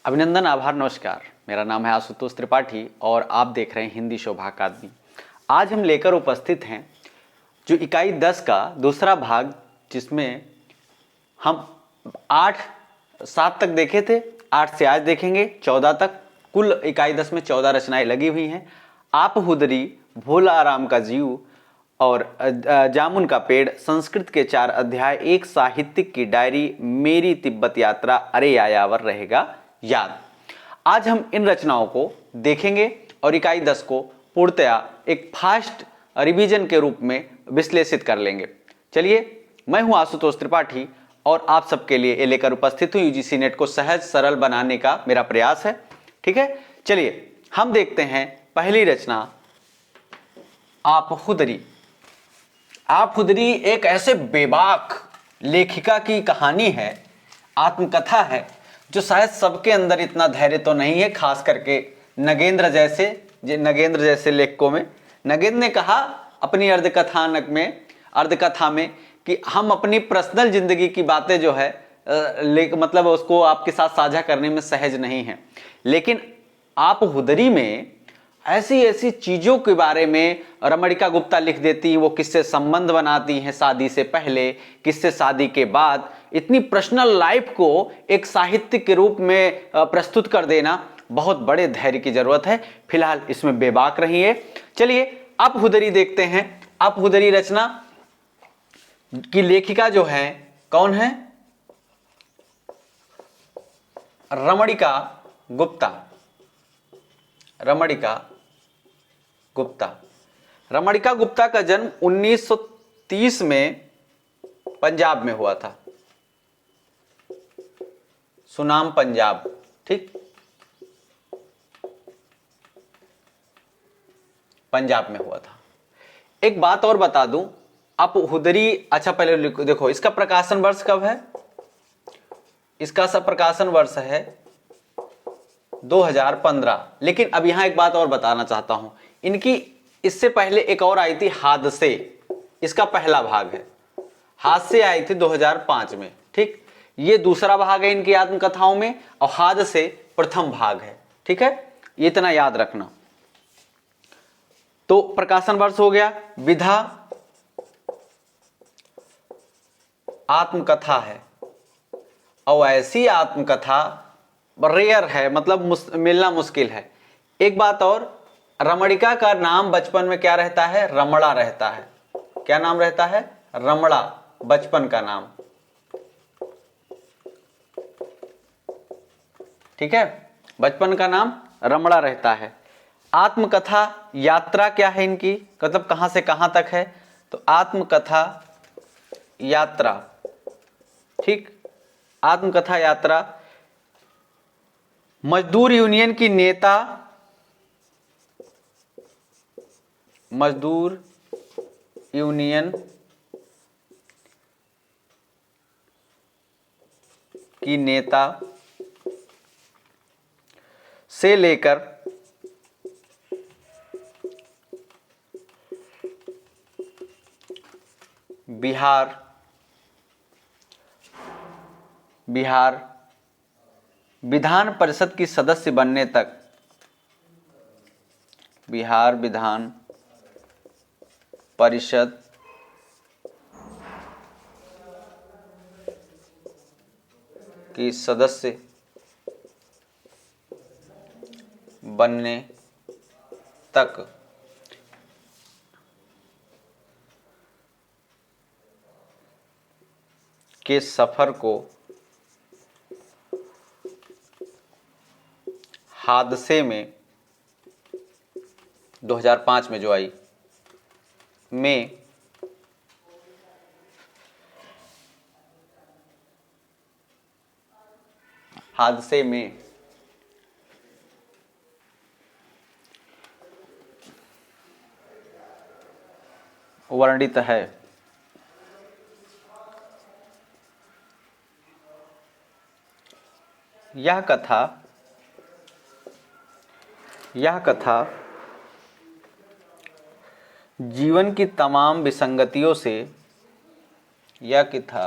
अभिनंदन, आभार, नमस्कार। मेरा नाम है आशुतोष त्रिपाठी और आप देख रहे हैं हिंदी शोभा अकादमी। आज हम लेकर उपस्थित हैं जो इकाई 10 का दूसरा भाग, जिसमें हम 8-7 तक देखे थे। 8 से आज देखेंगे 14 तक। कुल इकाई 10 में 14 रचनाएं लगी हुई हैं। आप हुदरी, भोला राम का जीव और जामुन का पेड़, संस्कृत के 4 अध्याय, एक साहित्यिक की डायरी, मेरी तिब्बत यात्रा, अरे यायावर रहेगा याद। आज हम इन रचनाओं को देखेंगे और इकाई 10 को पूर्णतया एक फास्ट रिवीजन के रूप में विश्लेषित कर लेंगे। चलिए, मैं हूं आशुतोष त्रिपाठी और आप सबके लिए ये लेकर उपस्थित हूं। यूजीसी नेट को सहज सरल बनाने का मेरा प्रयास है। ठीक है, चलिए हम देखते हैं पहली रचना, आप हुदरी। आप हुदरी एक ऐसे बेबाक लेखिका की कहानी है, आत्मकथा है, जो शायद सबके अंदर इतना धैर्य तो नहीं है, खास करके नगेंद्र जैसे लेखकों में। नगेंद्र ने कहा अपनी अर्धकथा में कि हम अपनी पर्सनल जिंदगी की बातें जो है मतलब उसको आपके साथ साझा करने में सहज नहीं हैं, लेकिन आप हुदरी में ऐसी ऐसी चीजों के बारे में रमणिका गुप्ता लिख देती हैं। वो किससे संबंध बनाती हैं, शादी से पहले, किससे शादी के बाद। इतनी पर्सनल लाइफ को एक साहित्य के रूप में प्रस्तुत कर देना बहुत बड़े धैर्य की जरूरत है। फिलहाल इसमें बेबाक रहिए। चलिए अब हुदरी देखते हैं। अब हुदरी रचना की लेखिका जो है कौन है? रमणिका गुप्ता। रमणिका गुप्ता का जन्म 1930 में पंजाब में हुआ था। सुनाम पंजाब, ठीक, पंजाब में हुआ था। एक बात और बता दूं, आप हुदरी, अच्छा पहले देखो इसका प्रकाशन वर्ष कब है। इसका सब प्रकाशन वर्ष है 2015। लेकिन अब यहां एक बात और बताना चाहता हूं, इनकी इससे पहले एक और आई थी, हादसे। इसका पहला भाग है, हादसे आई थी 2005 में। ठीक, ये दूसरा भाग है इनकी आत्मकथाओं में और हादसे प्रथम भाग है। ठीक है, ये इतना याद रखना। तो प्रकाशन वर्ष हो गया। विधा आत्मकथा है और ऐसी आत्मकथा रेयर है, मतलब मिलना मुश्किल है। एक बात और, रमणिका का नाम बचपन में क्या रहता है? रमणा रहता है। क्या नाम रहता है? रमणा, बचपन का नाम। ठीक है, बचपन का नाम रमणा रहता है। आत्मकथा यात्रा क्या है इनकी, मतलब कहां से कहां तक है? तो आत्मकथा यात्रा, ठीक, आत्मकथा यात्रा, मजदूर यूनियन की नेता, मजदूर यूनियन की नेता से लेकर बिहार विधान परिषद की सदस्य बनने तक, बिहार विधान परिषद की सदस्य बनने तक के सफर को हादसे में 2005 में जो आई में हादसे में वर्णित है। यह कथा जीवन की तमाम विसंगतियों से, यह कथा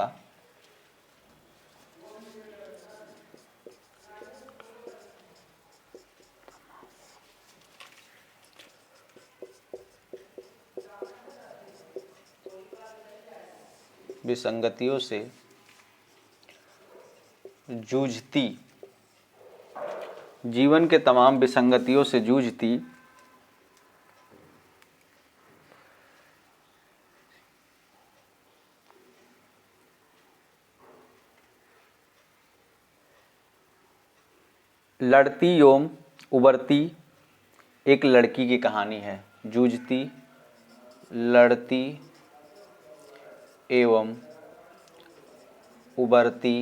विसंगतियों से जूझती, जीवन के तमाम विसंगतियों से जूझती लड़ती एवं उबरती एक लड़की की कहानी है। जूझती, लड़ती एवं उबरती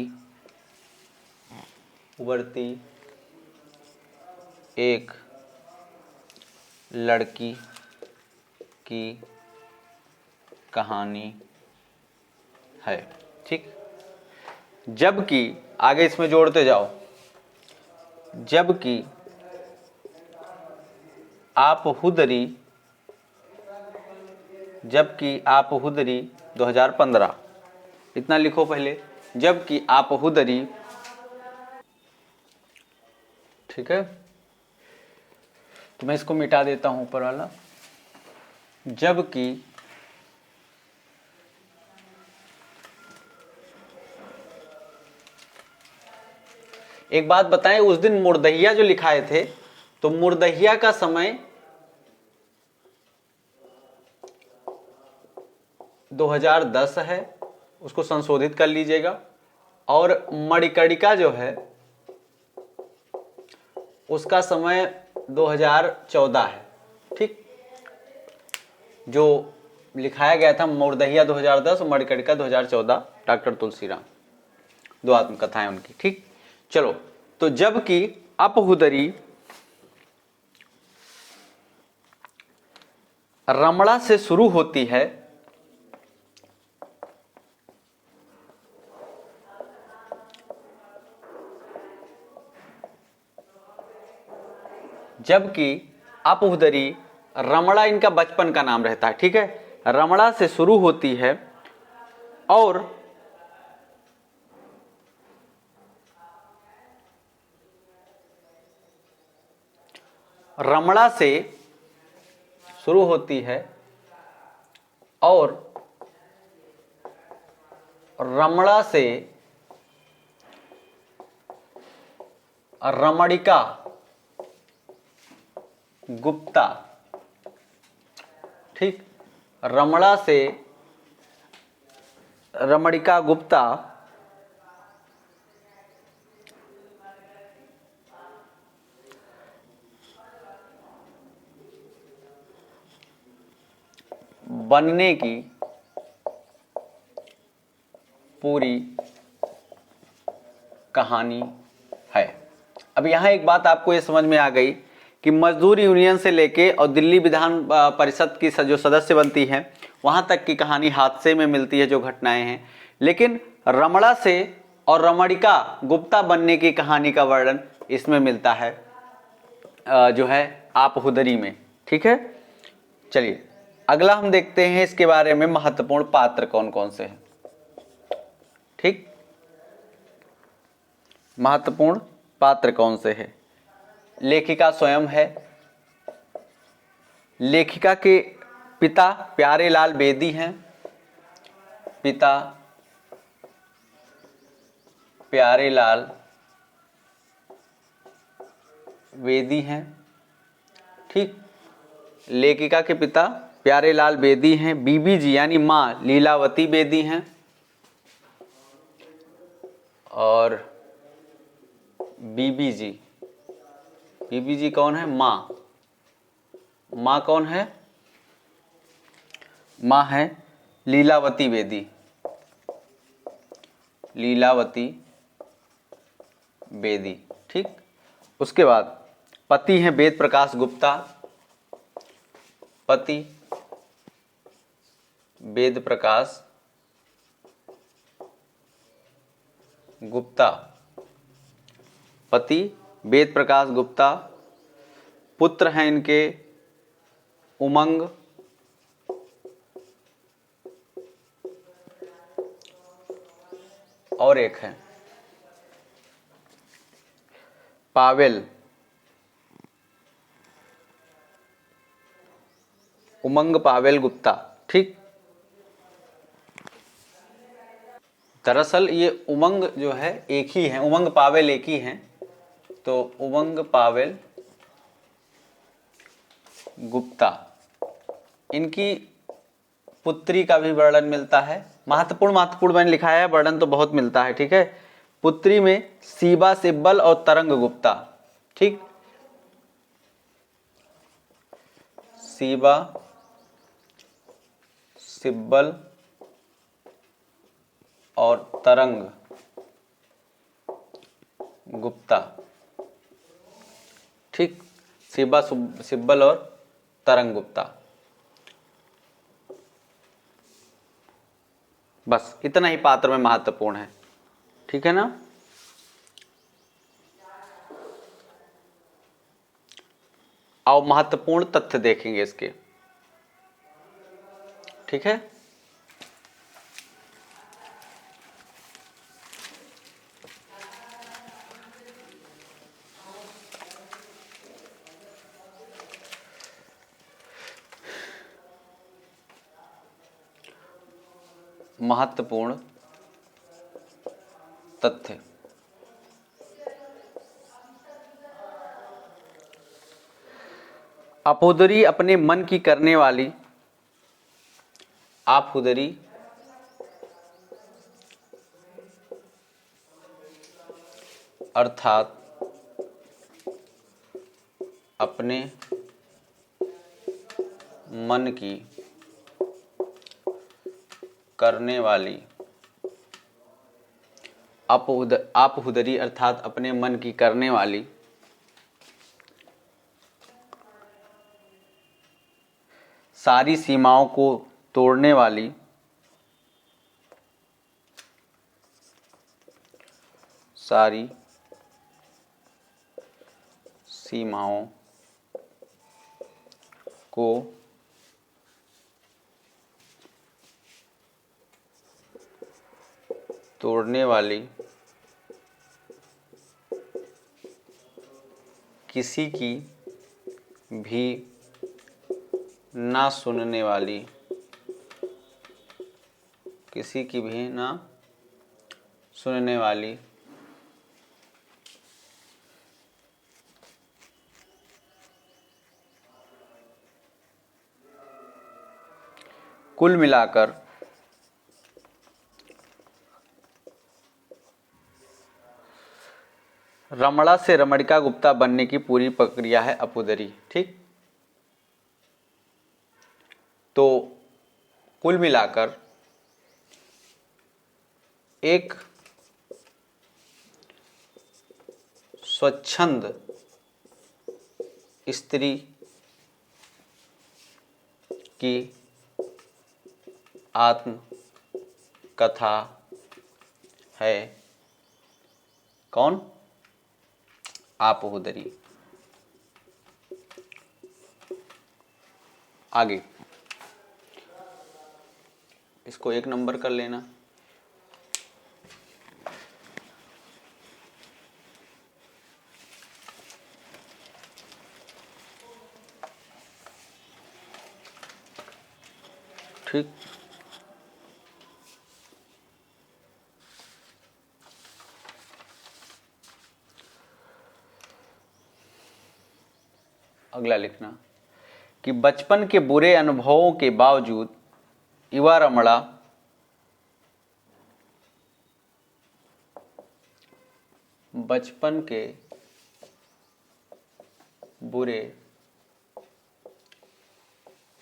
एक लड़की की कहानी है। ठीक, जबकि आगे इसमें जोड़ते जाओ, जबकि आप हुदरी 2015, इतना लिखो पहले, जबकि आप हुदरी, ठीक है, तो मैं इसको मिटा देता हूं ऊपर वाला। जबकि एक बात बताएं, उस दिन मुर्दहिया जो लिखाए थे, तो मुर्दहिया का समय 2010 है, उसको संशोधित कर लीजिएगा। और मणिकर्णिका जो है उसका समय 2014 है। ठीक, जो लिखाया गया था मुर्दहिया 2010 और मणिकर्णिका 2014, डॉक्टर तुलसीराम, दो आत्मकथाएं उनकी। ठीक, चलो, तो जबकि अपहुदरी रमणा से शुरू होती है, जबकि अपहुदरी रमणा इनका बचपन का नाम रहता है। ठीक है, रमणा से शुरू होती है और रमणा से शुरू होती है और रमणा से रमणिका गुप्ता, ठीक, रमणा से रमणिका गुप्ता बनने की पूरी कहानी है। अब यहां एक बात आपको ये समझ में आ गई कि मजदूर यूनियन से लेके और दिल्ली विधान परिषद की जो सदस्य बनती है वहां तक की कहानी हादसे में मिलती है, जो घटनाएं हैं। लेकिन रमणा से और रमणिका गुप्ता बनने की कहानी का वर्णन इसमें मिलता है, जो है आप हुदरी में। ठीक है, चलिए अगला हम देखते हैं इसके बारे में, महत्वपूर्ण पात्र कौन कौन से हैं। ठीक, महत्वपूर्ण पात्र कौन से हैं? लेखिका स्वयं है। लेखिका के पिता प्यारेलाल बेदी हैं। पिता प्यारेलाल बेदी हैं। ठीक, लेखिका के पिता प्यारेलाल बेदी हैं। बीबी जी यानी माँ लीलावती बेदी हैं। और बीबी जी कौन है? माँ कौन है? माँ है लीलावती बेदी। ठीक, उसके बाद पति हैं वेद प्रकाश गुप्ता। पति वेद प्रकाश गुप्ता। पति वेद प्रकाश गुप्ता। पुत्र हैं इनके उमंग, और एक है पावेल। उमंग पावेल गुप्ता। ठीक, दरअसल ये उमंग जो है एक ही है, उमंग पावेल एक ही हैं, तो उमंग पावेल गुप्ता, इनकी पुत्री का भी वर्णन मिलता है। महत्वपूर्ण मैंने लिखा है, वर्णन तो बहुत मिलता है, ठीक है। पुत्री में सीबा सिब्बल और तरंग गुप्ता, ठीक। सीबा सिब्बल और तरंग गुप्ता, ठीक। सीबा सिब्बल और तरंग गुप्ता, बस इतना ही पात्र में महत्वपूर्ण है, ठीक है ना। आओ महत्वपूर्ण तथ्य देखेंगे इसके, ठीक है। महत्वपूर्ण तथ्य, आपुदरी अपने मन की करने वाली, आपुदरी अर्थात अपने मन की करने वाली, आपुदरी अर्थात अपने मन की करने वाली, सारी सीमाओं को तोड़ने वाली, सारी सीमाओं को तोड़ने वाली, किसी की भी ना सुनने वाली, किसी की भी ना सुनने वाली, कुल मिलाकर रमणा से रमणिका गुप्ता बनने की पूरी प्रक्रिया है अपुदरी, ठीक। तो कुल मिलाकर एक स्वच्छंद स्त्री की आत्म कथा है कौन? आपुदरी। आगे इसको 1 नंबर कर लेना। ठीक, अगला लिखना कि बचपन के बुरे अनुभवों के बावजूद युवा रमणा बचपन के बुरे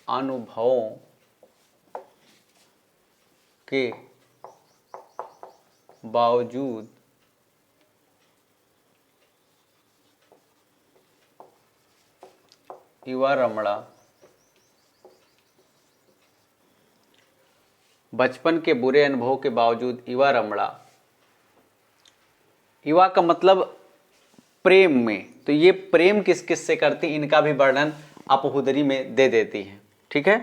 अनुभवों के बावजूद युवा रमणा बचपन के बुरे अनुभवों के बावजूद युवा रमणा, युवा का मतलब प्रेम में, तो ये प्रेम किस किस से करती इनका भी वर्णन अपुदरी में दे देती है, ठीक है।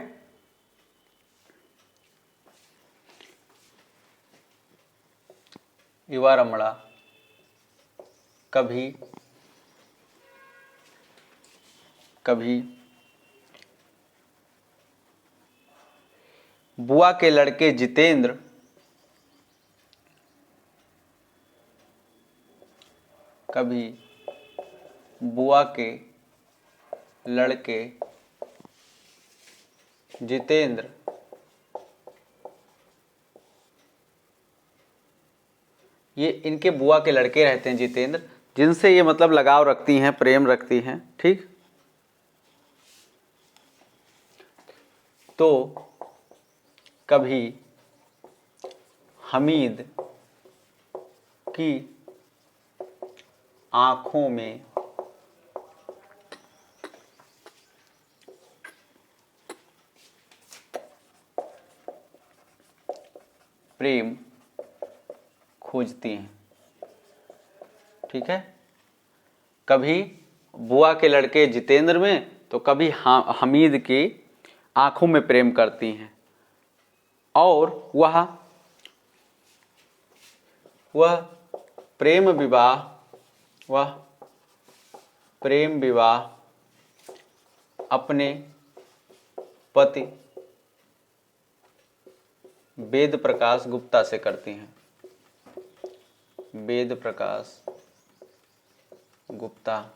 युवा रमणा कभी कभी बुआ के लड़के जितेंद्र कभी बुआ के लड़के जितेंद्र ये इनके बुआ के लड़के रहते हैं जितेंद्र, जिनसे ये मतलब लगाव रखती हैं, प्रेम रखती हैं। ठीक, तो कभी हमीद की आंखों में प्रेम खोजती हैं। ठीक है, कभी बुआ के लड़के जितेंद्र में तो कभी हमीद की आंखों में प्रेम करती हैं, और वह प्रेम विवाह अपने पति वेद प्रकाश गुप्ता से करती हैं। वेद प्रकाश गुप्ता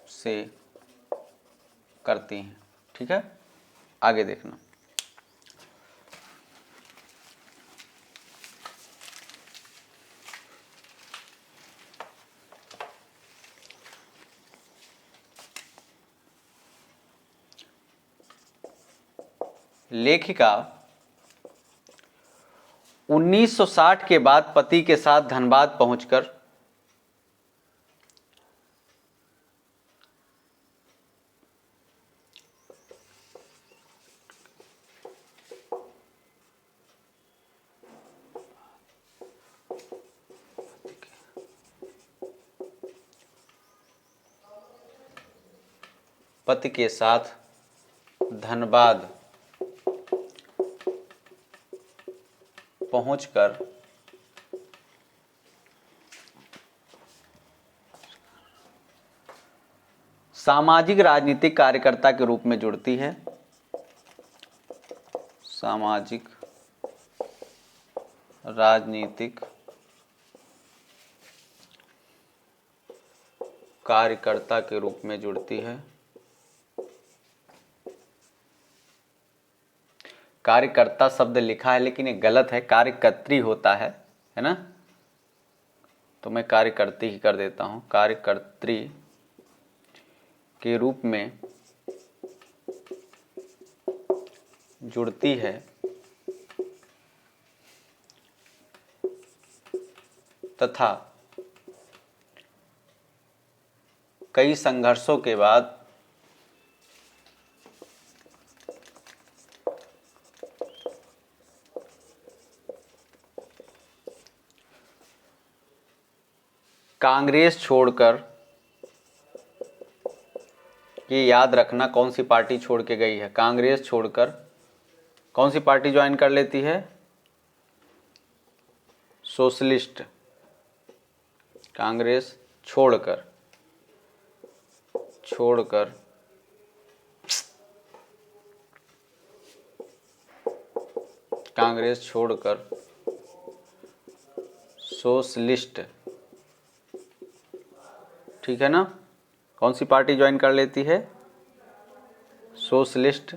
से करती हैं। ठीक है, आगे देखना। लेखिका 1960 के बाद पति के साथ धनबाद पहुंचकर पति के साथ धनबाद पहुंचकर सामाजिक राजनीतिक कार्यकर्ता के रूप में जुड़ती है। सामाजिक राजनीतिक कार्यकर्ता के रूप में जुड़ती है। कार्यकर्ता शब्द लिखा है लेकिन ये गलत है, कार्यकर्त्री होता है ना, तो मैं कार्यकर्ती ही कर देता हूं। कार्यकर्त्री के रूप में जुड़ती है तथा कई संघर्षों के बाद कांग्रेस छोड़कर, ये याद रखना कौन सी पार्टी छोड़ के गई है, कांग्रेस छोड़कर कौन सी पार्टी ज्वाइन कर लेती है, सोशलिस्ट। कांग्रेस छोड़कर कांग्रेस छोड़कर सोशलिस्ट, ठीक है ना, कौन सी पार्टी ज्वाइन कर लेती है, सोशलिस्ट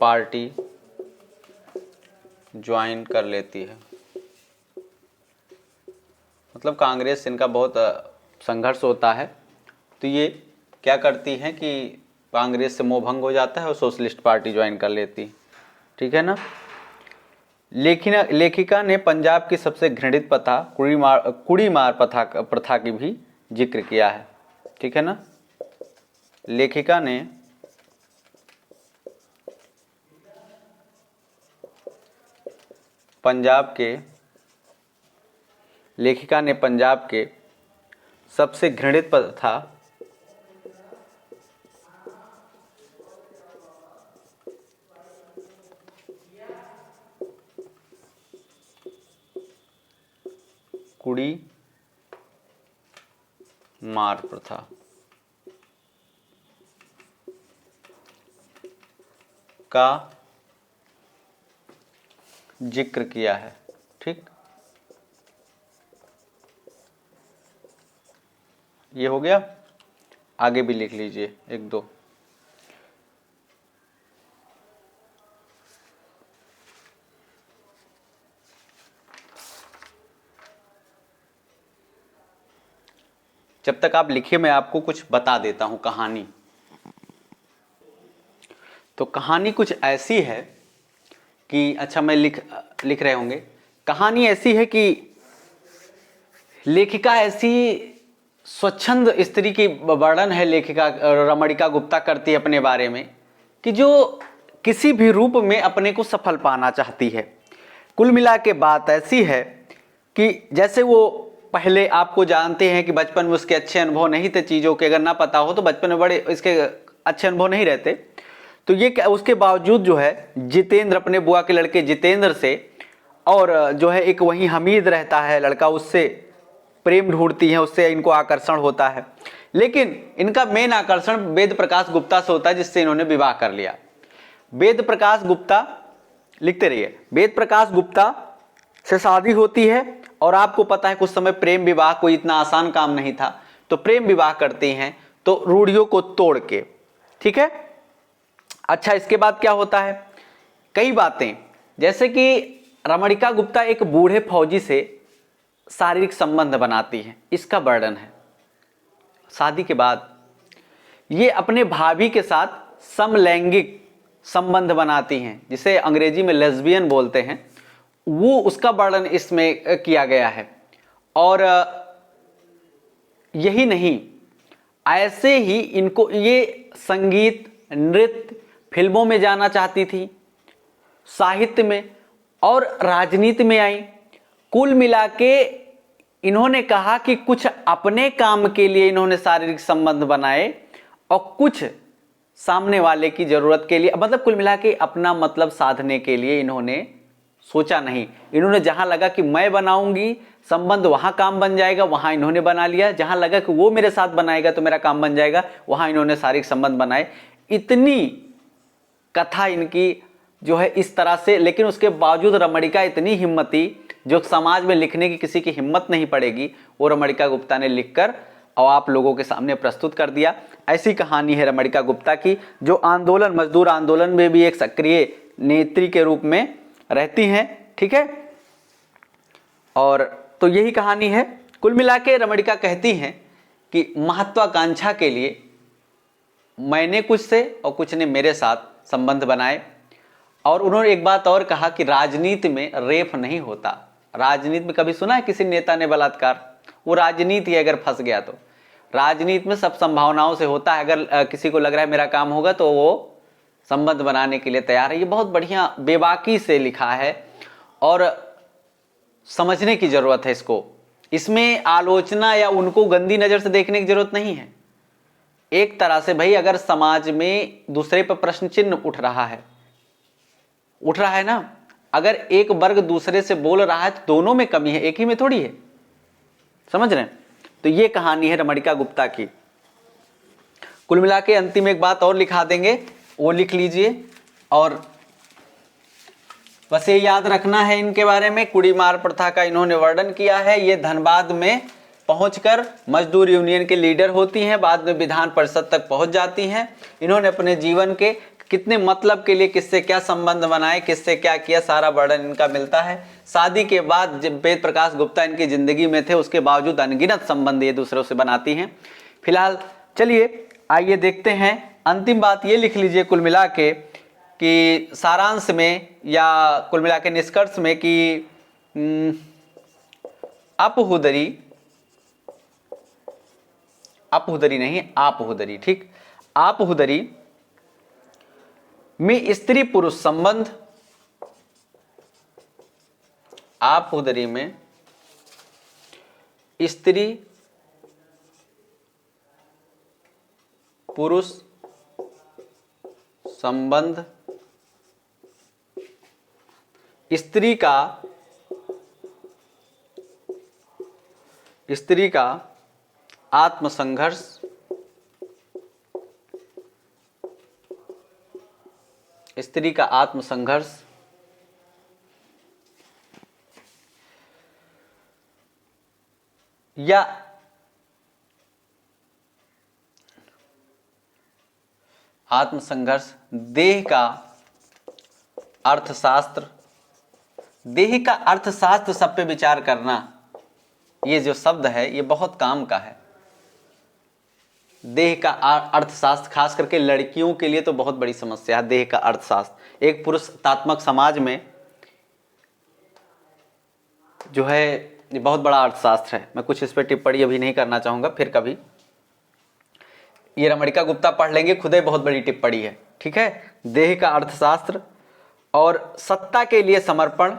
पार्टी ज्वाइन कर लेती है। मतलब कांग्रेस इनका बहुत संघर्ष होता है, तो ये क्या करती हैं कि कांग्रेस से मोहभंग हो जाता है और सोशलिस्ट पार्टी ज्वाइन कर लेती है। ठीक है ना। लेखिका ने पंजाब की सबसे घृणित प्रथा कुड़ी मार प्रथा की भी जिक्र किया है। ठीक है ना। लेखिका ने पंजाब के सबसे घृणित प्रथा कुड़ी मार प्रथा का जिक्र किया है। ठीक, ये हो गया, आगे भी लिख लीजिए 1 2। जब तक आप लिखिए मैं आपको कुछ बता देता हूं कहानी। तो कहानी कुछ ऐसी है कि अच्छा मैं लिख रहे होंगे। कहानी ऐसी है कि लेखिका ऐसी स्वच्छंद स्त्री की वर्णन है, लेखिका रमणिका गुप्ता करती है अपने बारे में, कि जो किसी भी रूप में अपने को सफल पाना चाहती है। कुल मिला के बात ऐसी है कि जैसे वो पहले आपको जानते हैं कि बचपन में उसके अच्छे अनुभव नहीं थे चीज़ों के, अगर ना पता हो तो बचपन में बड़े इसके अच्छे अनुभव नहीं रहते। तो ये उसके बावजूद जो है जितेंद्र, अपने बुआ के लड़के जितेंद्र से, और जो है एक वहीं हमीद रहता है लड़का, उससे प्रेम ढूंढती है, उससे इनको आकर्षण होता है। लेकिन इनका मेन आकर्षण वेद प्रकाश गुप्ता से होता है, जिससे इन्होंने विवाह कर लिया। वेद प्रकाश गुप्ता, लिखते रहिए, वेद प्रकाश गुप्ता से शादी होती है। और आपको पता है कुछ समय प्रेम विवाह कोई इतना आसान काम नहीं था, तो प्रेम विवाह करते हैं तो रूढ़ियों को तोड़ के, ठीक है। अच्छा, इसके बाद क्या होता है, कई बातें, जैसे कि रमणिका गुप्ता एक बूढ़े फौजी से शारीरिक संबंध बनाती है, इसका वर्णन है। शादी के बाद ये अपने भाभी के साथ समलैंगिक संबंध बनाती हैं, जिसे अंग्रेजी में लेस्बियन बोलते हैं, वो उसका वर्णन इसमें किया गया है। और यही नहीं, ऐसे ही इनको ये संगीत, नृत्य, फिल्मों में जाना चाहती थी, साहित्य में और राजनीति में आई। कुल मिला के इन्होंने कहा कि कुछ अपने काम के लिए इन्होंने शारीरिक संबंध बनाए और कुछ सामने वाले की जरूरत के लिए, मतलब कुल मिला के अपना मतलब साधने के लिए इन्होंने सोचा नहीं। इन्होंने जहां लगा कि मैं बनाऊंगी संबंध, वहां काम बन जाएगा, वहां इन्होंने बना लिया। जहां लगा कि वो मेरे साथ बनाएगा तो मेरा काम बन जाएगा, वहां इन्होंने शारीरिक संबंध बनाए। इतनी कथा इनकी जो है इस तरह से, लेकिन उसके बावजूद रमणिका इतनी हिम्मती, जो समाज में लिखने की किसी की हिम्मत नहीं पड़ेगी, वो रमणिका गुप्ता ने लिखकर और आप लोगों के सामने प्रस्तुत कर दिया। ऐसी कहानी है रमणिका गुप्ता की, जो आंदोलन, मजदूर आंदोलन में भी एक सक्रिय नेत्री के रूप में रहती हैं, ठीक है। और तो यही कहानी है। कुल मिला के रमणिका कहती हैं कि महत्वाकांक्षा के लिए मैंने कुछ से और कुछ ने मेरे साथ संबंध बनाए। और उन्होंने एक बात और कहा कि राजनीति में रेप नहीं होता। राजनीति में कभी सुना है किसी नेता ने बलात्कार? वो राजनीति अगर फंस गया तो राजनीति में सब संभावनाओं से होता है। अगर किसी को लग रहा है मेरा काम होगा तो वो संबंध बनाने के लिए तैयार है। ये बहुत बढ़िया बेबाकी से लिखा है और समझने की जरूरत है इसको। इसमें आलोचना या उनको गंदी नजर से देखने की जरूरत नहीं है। एक तरह से भाई, अगर समाज में दूसरे पर प्रश्न चिन्ह उठ रहा है ना, अगर एक वर्ग दूसरे से बोल रहा है तो दोनों में कमी है, एक ही में थोड़ी है। समझ रहे हैं? तो ये कहानी है रमणिका गुप्ता की। कुल मिला के अंतिम एक बात और लिखा देंगे, वो लिख लीजिए। और बस ये याद रखना है इनके बारे में, कुड़ीमार प्रथा का इन्होंने वर्णन किया है। ये धनबाद में पहुंचकर मजदूर यूनियन के लीडर होती हैं, बाद में विधान परिषद तक पहुंच जाती हैं। इन्होंने अपने जीवन के कितने मतलब के लिए किससे क्या संबंध बनाए, किससे क्या किया, सारा वर्णन इनका मिलता है। शादी के बाद जब वेद प्रकाश गुप्ता इनकी जिंदगी में थे, उसके बावजूद अनगिनत संबंध ये दूसरों से बनाती हैं। फिलहाल चलिए आइए देखते हैं। अंतिम बात ये लिख लीजिए कुल मिला के कि सारांश में या कुल मिला के निष्कर्ष में कि अपहुदरी नहीं, आपहुदरी, ठीक, आपहुदरी में स्त्री पुरुष संबंध, आपहुदरी में स्त्री पुरुष संबंध, स्त्री का आत्मसंघर्ष, स्त्री का आत्मसंघर्ष, या आत्मसंघर्ष, देह का अर्थशास्त्र। देह का अर्थशास्त्र सब पे विचार करना, ये जो शब्द है ये बहुत काम का है। देह का अर्थशास्त्र खास करके लड़कियों के लिए तो बहुत बड़ी समस्या है। देह का अर्थशास्त्र एक पुरुषात्मक समाज में जो है ये बहुत बड़ा अर्थशास्त्र है। मैं कुछ इस पर टिप्पणी अभी नहीं करना चाहूंगा, फिर कभी। ये रमणिका गुप्ता पढ़ लेंगे, खुद ही बहुत बड़ी टिप्पणी है। ठीक है, देह का अर्थशास्त्र और सत्ता के लिए समर्पण।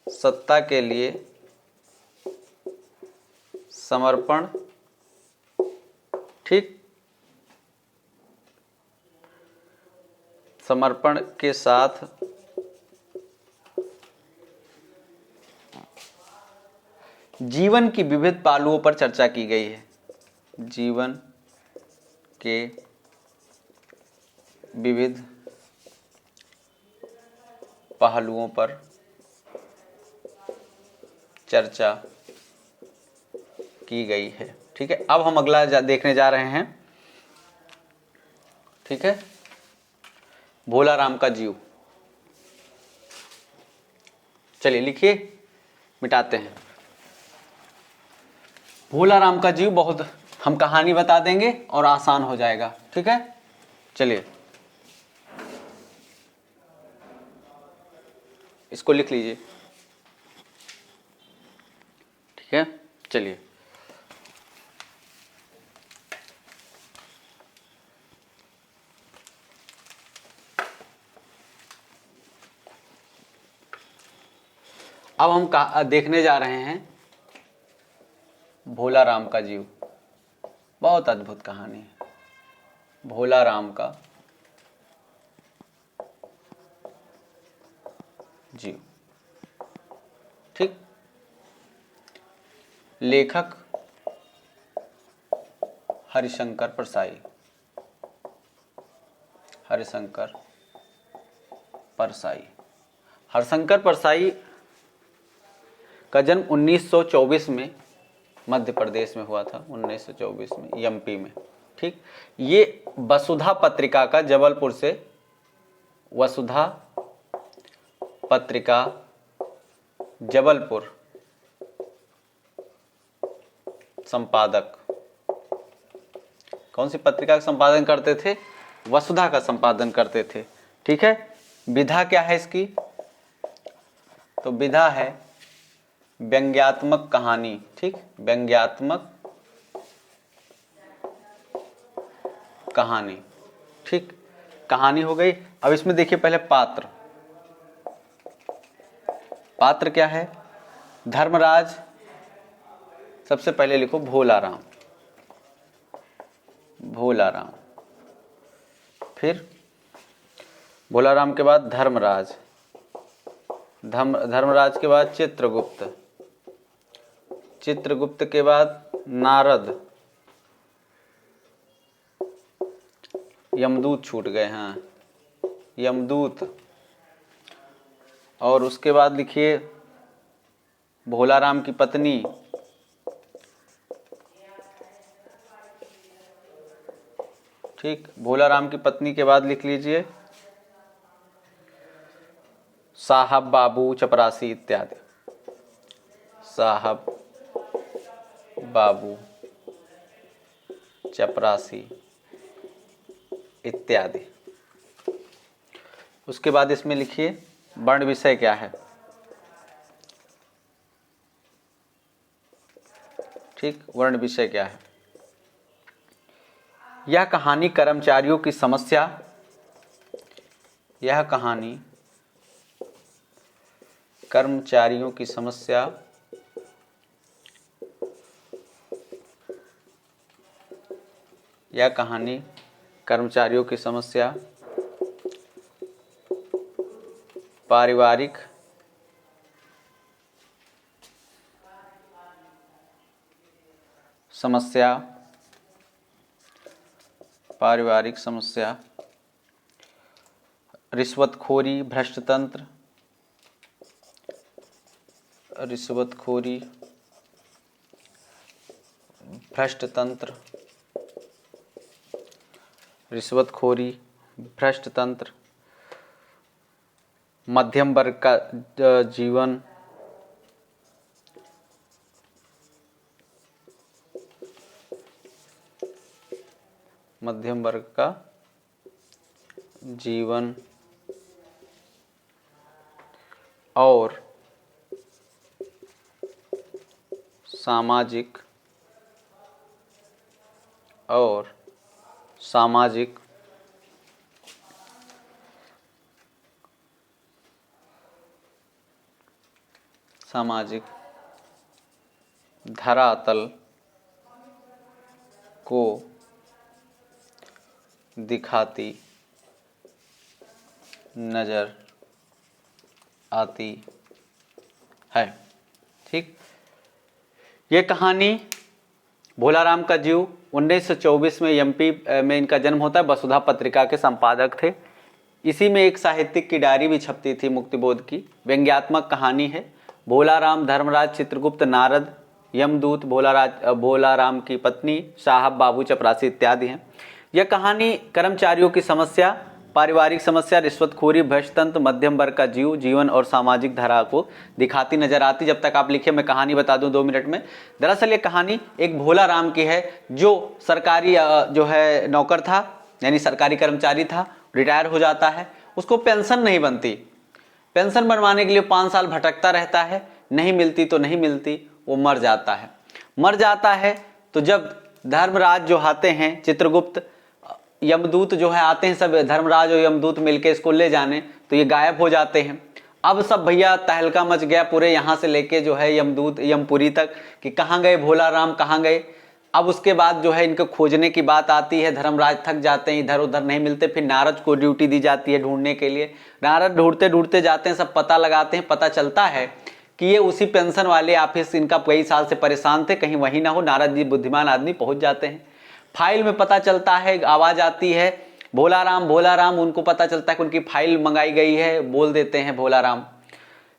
सत्ता के लिए समर्पण, ठीक, समर्पण के साथ जीवन की विविध पहलुओं पर चर्चा की गई है। जीवन के विविध पहलुओं पर चर्चा की गई है। ठीक है, अब हम अगला देखने जा रहे हैं। ठीक है, भोला राम का जीव। चलिए लिखिए, मिटाते हैं। भोला राम का जीव, बहुत हम कहानी बता देंगे और आसान हो जाएगा। ठीक है, चलिए इसको लिख लीजिए। ठीक है, चलिए अब हम देखने जा रहे हैं भोला राम का जीव। बहुत अद्भुत कहानी है भोला राम का जीव। ठीक, लेखक हरिशंकर परसाई। हरिशंकर परसाई। हरिशंकर परसाई का जन्म 1924 में मध्य प्रदेश में हुआ था। 1924 में एमपी में। ठीक, ये वसुधा पत्रिका का जबलपुर से, वसुधा पत्रिका जबलपुर संपादक। कौन सी पत्रिका का संपादन करते थे? वसुधा का संपादन करते थे। ठीक है, विधा क्या है इसकी? तो विधा है व्यंग्यात्मक कहानी। ठीक, व्यंग्यात्मक कहानी। ठीक, कहानी हो गई। अब इसमें देखिए पहले पात्र। पात्र क्या है? धर्मराज। सबसे पहले लिखो भोला राम। भोला राम, फिर भोला राम के बाद धर्मराज। धर्मराज के बाद चित्रगुप्त। चित्रगुप्त के बाद नारद। यमदूत छूट गए, हाँ, यमदूत। और उसके बाद लिखिए भोला राम की पत्नी। ठीक, भोला राम की पत्नी के बाद लिख लीजिए साहब, बाबू, चपरासी इत्यादि। साहब, बाबू, चपरासी इत्यादि। उसके बाद इसमें लिखिए वर्ण विषय क्या है। ठीक, वर्ण विषय क्या है? यह कहानी कर्मचारियों की समस्या। यह कहानी कर्मचारियों की समस्या यह कहानी कर्मचारियों की समस्या, पारिवारिक समस्या, पारिवारिक समस्या, रिश्वतखोरी, भ्रष्टतंत्र, रिश्वतखोरी, भ्रष्टतंत्र रिश्वतखोरी, भ्रष्ट तंत्र, मध्यम वर्ग का जीवन, मध्यम वर्ग का जीवन और सामाजिक सामाजिक धरातल को दिखाती नजर आती है। ठीक, ये कहानी भोलाराम का जीव 1924 में एमपी में इनका जन्म होता है। वसुधा पत्रिका के संपादक थे। इसी में एक साहित्यिक की डायरी भी छपती थी मुक्तिबोध की। व्यंग्यात्मक कहानी है। भोलाराम, धर्मराज, चित्रगुप्त, नारद, यमदूत, भोलाराम की पत्नी, साहब, बाबू, चपरासी इत्यादि हैं। यह कहानी कर्मचारियों की समस्या, पारिवारिक समस्या, रिश्वतखोरी, भ्रष्टतंत्र, मध्यम वर्ग का जीवन और सामाजिक धारा को दिखाती नजर आती। जब तक आप लिखे मैं कहानी बता दूं 2 मिनट में। दरअसल ये कहानी एक भोलाराम की है जो सरकारी जो है नौकर था, यानी सरकारी कर्मचारी था, रिटायर हो जाता है। उसको पेंशन नहीं बनती। पेंशन बनवाने के लिए 5 साल भटकता रहता है, नहीं मिलती तो नहीं मिलती, वो मर जाता है। तो जब धर्मराज जो आते हैं, चित्रगुप्त, यमदूत जो है आते हैं, सब धर्मराज और यमदूत मिलके इसको ले जाने, तो ये गायब हो जाते हैं। अब सब भैया तहलका मच गया पूरे, यहाँ से लेके जो है यमदूत यमपुरी तक, कि कहाँ गए भोलाराम, कहाँ गए। अब उसके बाद जो है इनको खोजने की बात आती है। धर्मराज थक जाते हैं, इधर उधर नहीं मिलते। फिर नारद को ड्यूटी दी जाती है ढूंढने के लिए। नारद ढूंढते ढूंढते जाते हैं, सब पता लगाते हैं। पता चलता है कि ये उसी पेंशन वाले ऑफिस, इनका कई साल से परेशान थे, कहीं वही ना हो। नारद जी बुद्धिमान आदमी पहुंच जाते हैं। फाइल में पता चलता है, आवाज आती है भोलाराम भोलाराम। उनको पता चलता है कि उनकी फाइल मंगाई गई है, बोल देते हैं भोलाराम।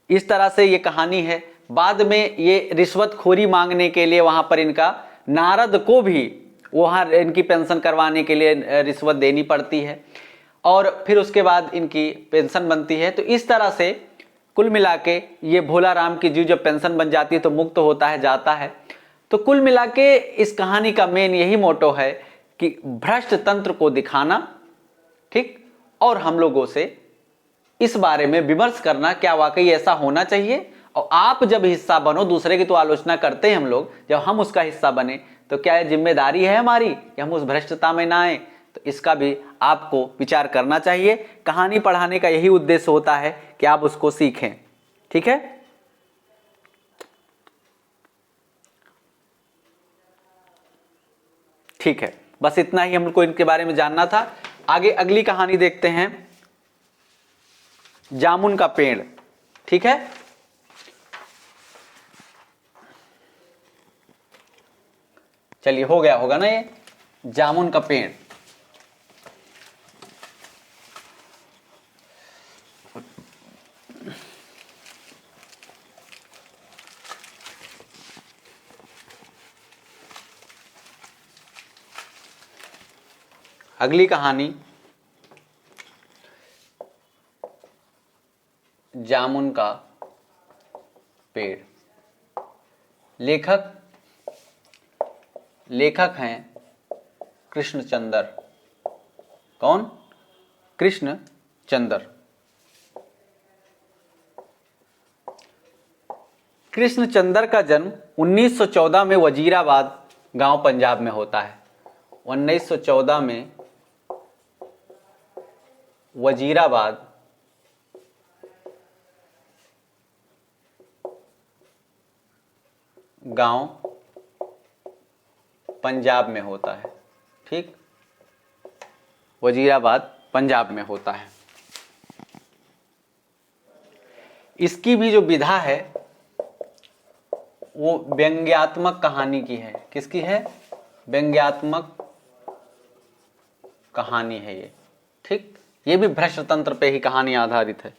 इस तरह से ये कहानी है। बाद में ये रिश्वतखोरी मांगने के लिए वहां पर इनका, नारद को भी वहां इनकी पेंशन करवाने के लिए रिश्वत देनी पड़ती है, और फिर उसके बाद इनकी पेंशन बनती है। तो इस तरह से कुल मिला के ये भोलाराम की जीव जब पेंशन बन जाती है तो मुक्त होता है, जाता है। तो कुल मिला के इस कहानी का मेन यही मोटो है कि भ्रष्ट तंत्र को दिखाना, ठीक, और हम लोगों से इस बारे में विमर्श करना, क्या वाकई ऐसा होना चाहिए। और आप जब हिस्सा बनो, दूसरे की तो आलोचना करते हैं हम लोग, जब हम उसका हिस्सा बने तो क्या यह जिम्मेदारी है हमारी कि हम उस भ्रष्टता में ना आए। तो इसका भी आपको विचार करना चाहिए। कहानी पढ़ाने का यही उद्देश्य होता है कि आप उसको सीखें। ठीक है, ठीक है, बस इतना ही हमको इनके बारे में जानना था। आगे अगली कहानी देखते हैं, जामुन का पेड़। ठीक है, चलिए, हो गया होगा ना ये जामुन का पेड़। अगली कहानी जामुन का पेड़। लेखक हैं कृष्णचंद्र। कौन? कृष्णचंद्र। कृष्णचंद्र का जन्म 1914 में वजीराबाद गांव पंजाब में होता है। 1914 में वजीराबाद गांव पंजाब में होता है। ठीक, वजीराबाद पंजाब में होता है। इसकी भी जो विधा है वो व्यंग्यात्मक कहानी की है। किसकी है? व्यंग्यात्मक कहानी है ये। ठीक, ये भी भ्रष्ट तंत्र पे ही कहानी आधारित है।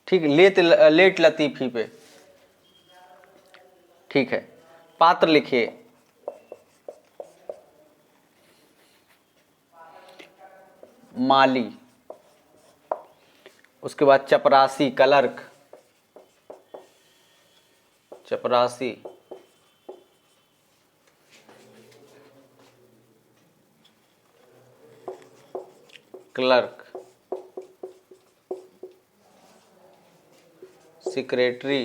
ठीक, लेट लतीफी पे। ठीक है, पात्र लिखिए। माली। उसके बाद चपरासी, क्लर्क, चपरासी, क्लर्क, सेक्रेटरी,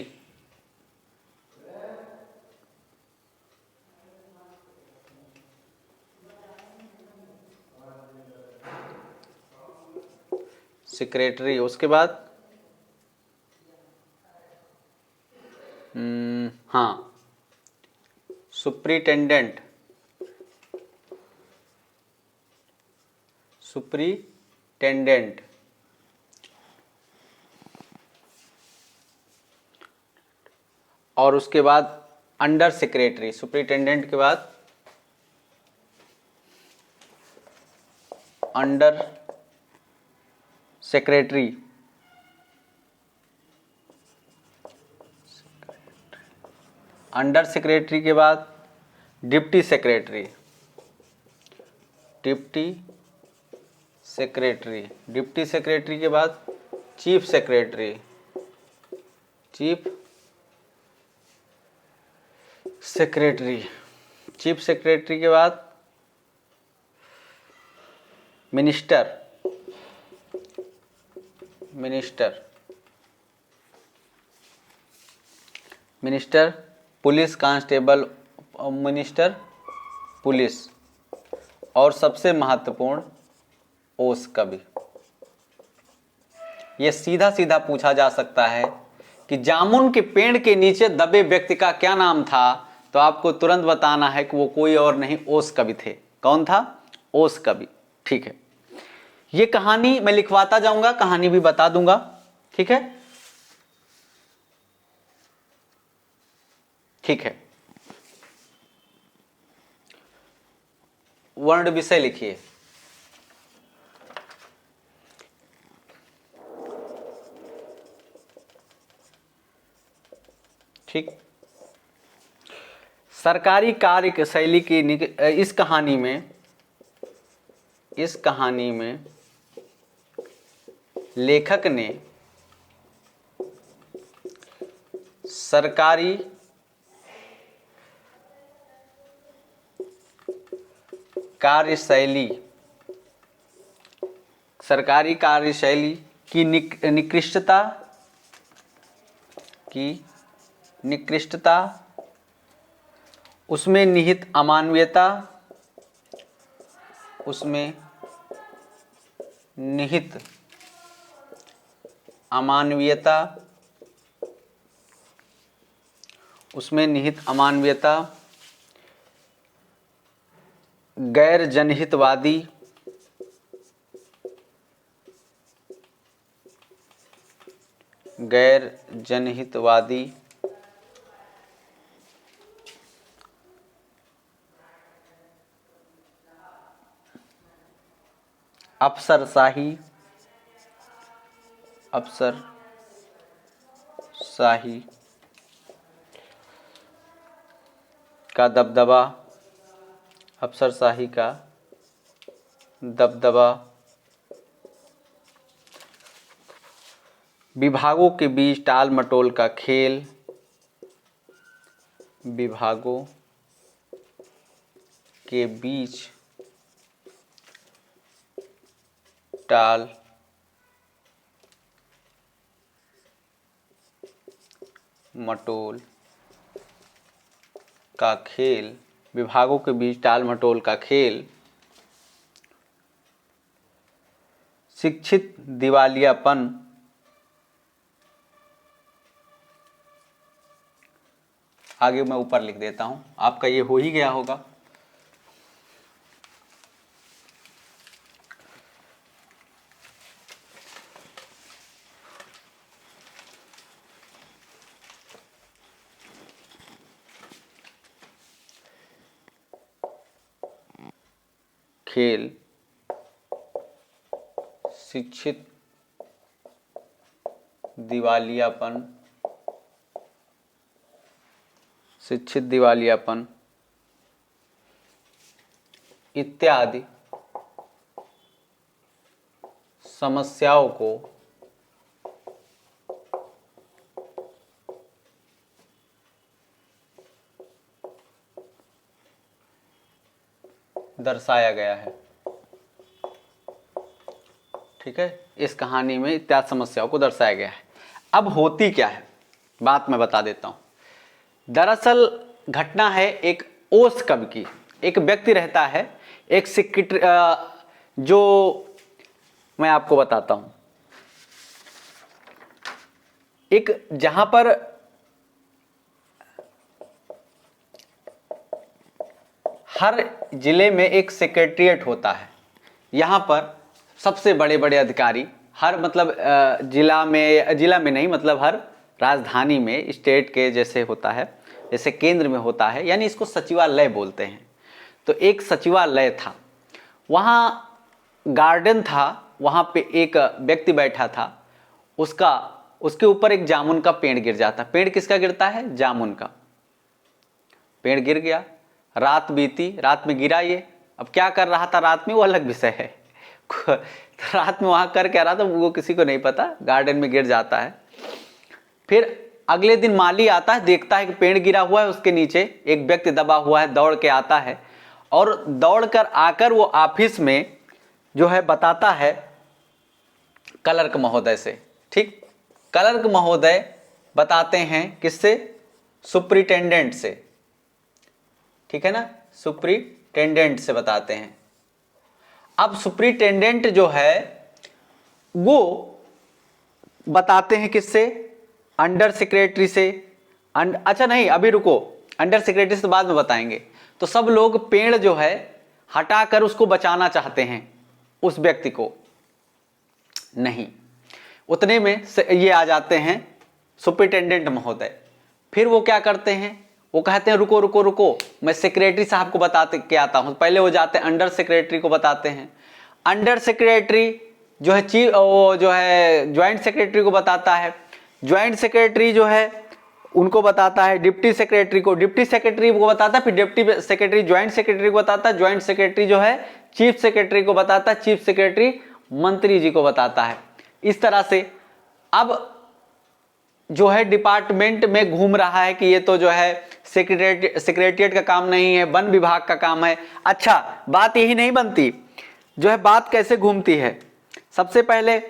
सेक्रेटरी। उसके बाद हाँ, सुप्रिटेंडेंट, सुप्रिटेंडेंट। और उसके बाद अंडर सेक्रेटरी, सुप्रिटेंडेंट के बाद अंडर सेक्रेटरी, अंडर सेक्रेटरी के बाद deputy secretary, deputy secretary, deputy secretary के बाद chief secretary, chief secretary, chief secretary के बाद minister, minister, minister, police constable, minister police. और सबसे महत्वपूर्ण ओस कवि। यह सीधा सीधा पूछा जा सकता है कि जामुन के पेड़ के नीचे दबे व्यक्ति का क्या नाम था, तो आपको तुरंत बताना है कि वो कोई और नहीं, ओस कवि थे। कौन था? ओस कवि। ठीक है, ये कहानी मैं लिखवाता जाऊंगा, कहानी भी बता दूंगा। ठीक है, ठीक है। वर्ण विषय लिखिए। ठीक, सरकारी कार्य शैली की इस कहानी में लेखक ने सरकारी कार्यशैली की निकृष्टता, उसमें निहित अमानवीयता, उसमें निहित अमानवीयता, गैर जनहितवादी, अफसरशाही का दबदबा, अफसरशाही का दबदबा, विभागों के बीच टाल मटोल का खेल, विभागों के बीच टाल मटोल का खेल, विभागों के बीच टाल मटोल का खेल, शिक्षित दिवालियापन, आगे मैं ऊपर लिख देता हूं, आपका ये हो ही गया होगा। खेल, शिक्षित दिवालियापन, इत्यादि समस्याओं को दर्शाया गया है। ठीक है, इस कहानी में इत्यादि समस्याओं को दर्शाया गया है। अब होती क्या है, बात मैं बता देता हूं। दरअसल घटना है एक ओस कवि की। एक व्यक्ति रहता है, एक सेक्रेटरी, जो मैं आपको बताता हूं, एक जहां पर हर जिले में एक सेक्रेटरीट होता है। यहाँ पर सबसे बड़े बड़े अधिकारी हर मतलब जिला में नहीं, मतलब हर राजधानी में, स्टेट के जैसे होता है, जैसे केंद्र में होता है, यानी इसको सचिवालय बोलते हैं। तो एक सचिवालय था, वहाँ गार्डन था, वहाँ पे एक व्यक्ति बैठा था, उसके ऊपर एक जामुन का पेड़ गिर जाता। पेड़ किसका गिरता है? जामुन का पेड़ गिर गया। रात बीती, रात में गिरा ये। अब क्या कर रहा था रात में, वो अलग विषय है। रात में वहां कर क्या रहा था वो किसी को नहीं पता, गार्डन में गिर जाता है। फिर अगले दिन माली आता है, देखता है कि पेड़ गिरा हुआ है, उसके नीचे एक व्यक्ति दबा हुआ है, दौड़ के आता है और दौड़कर आकर वो ऑफिस में जो है बताता है क्लर्क महोदय से। ठीक, क्लर्क महोदय बताते हैं किससे? सुप्रिटेंडेंट से। ठीक है ना, सुप्रिटेंडेंट से बताते हैं। अब सुप्रिटेंडेंट जो है वो बताते हैं किससे? अंडर सेक्रेटरी से। अच्छा नहीं, अभी रुको, अंडर सेक्रेटरी से बाद में बताएंगे। तो सब लोग पेड़ जो है हटाकर उसको बचाना चाहते हैं, उस व्यक्ति को। नहीं, उतने में ये आ जाते हैं सुप्रिटेंडेंट महोदय। फिर वो क्या करते हैं, वो कहते हैं रुको रुको रुको, मैं सेक्रेटरी साहब को बताते के आता हूं। पहले वो जाते हैं अंडर सेक्रेटरी को बताते हैं। अंडर सेक्रेटरी जो है वो जो है ज्वाइंट सेक्रेटरी को बताता है। ज्वाइंट सेक्रेटरी जो है उनको बताता है डिप्टी सेक्रेटरी को, डिप्टी सेक्रेटरी को बताता है, फिर डिप्टी सेक्रेटरी ज्वाइंट सेक्रेटरी को बताता है, ज्वाइंट सेक्रेटरी जो है चीफ सेक्रेटरी को बताता है, चीफ सेक्रेटरी मंत्री जी को बताता है। इस तरह से अब जो है डिपार्टमेंट में घूम रहा है कि ये तो जो है सेक्रेटरिएट का काम नहीं है, वन विभाग का काम है। अच्छा, बात यही नहीं बनती, जो है बात कैसे घूमती है। सबसे पहले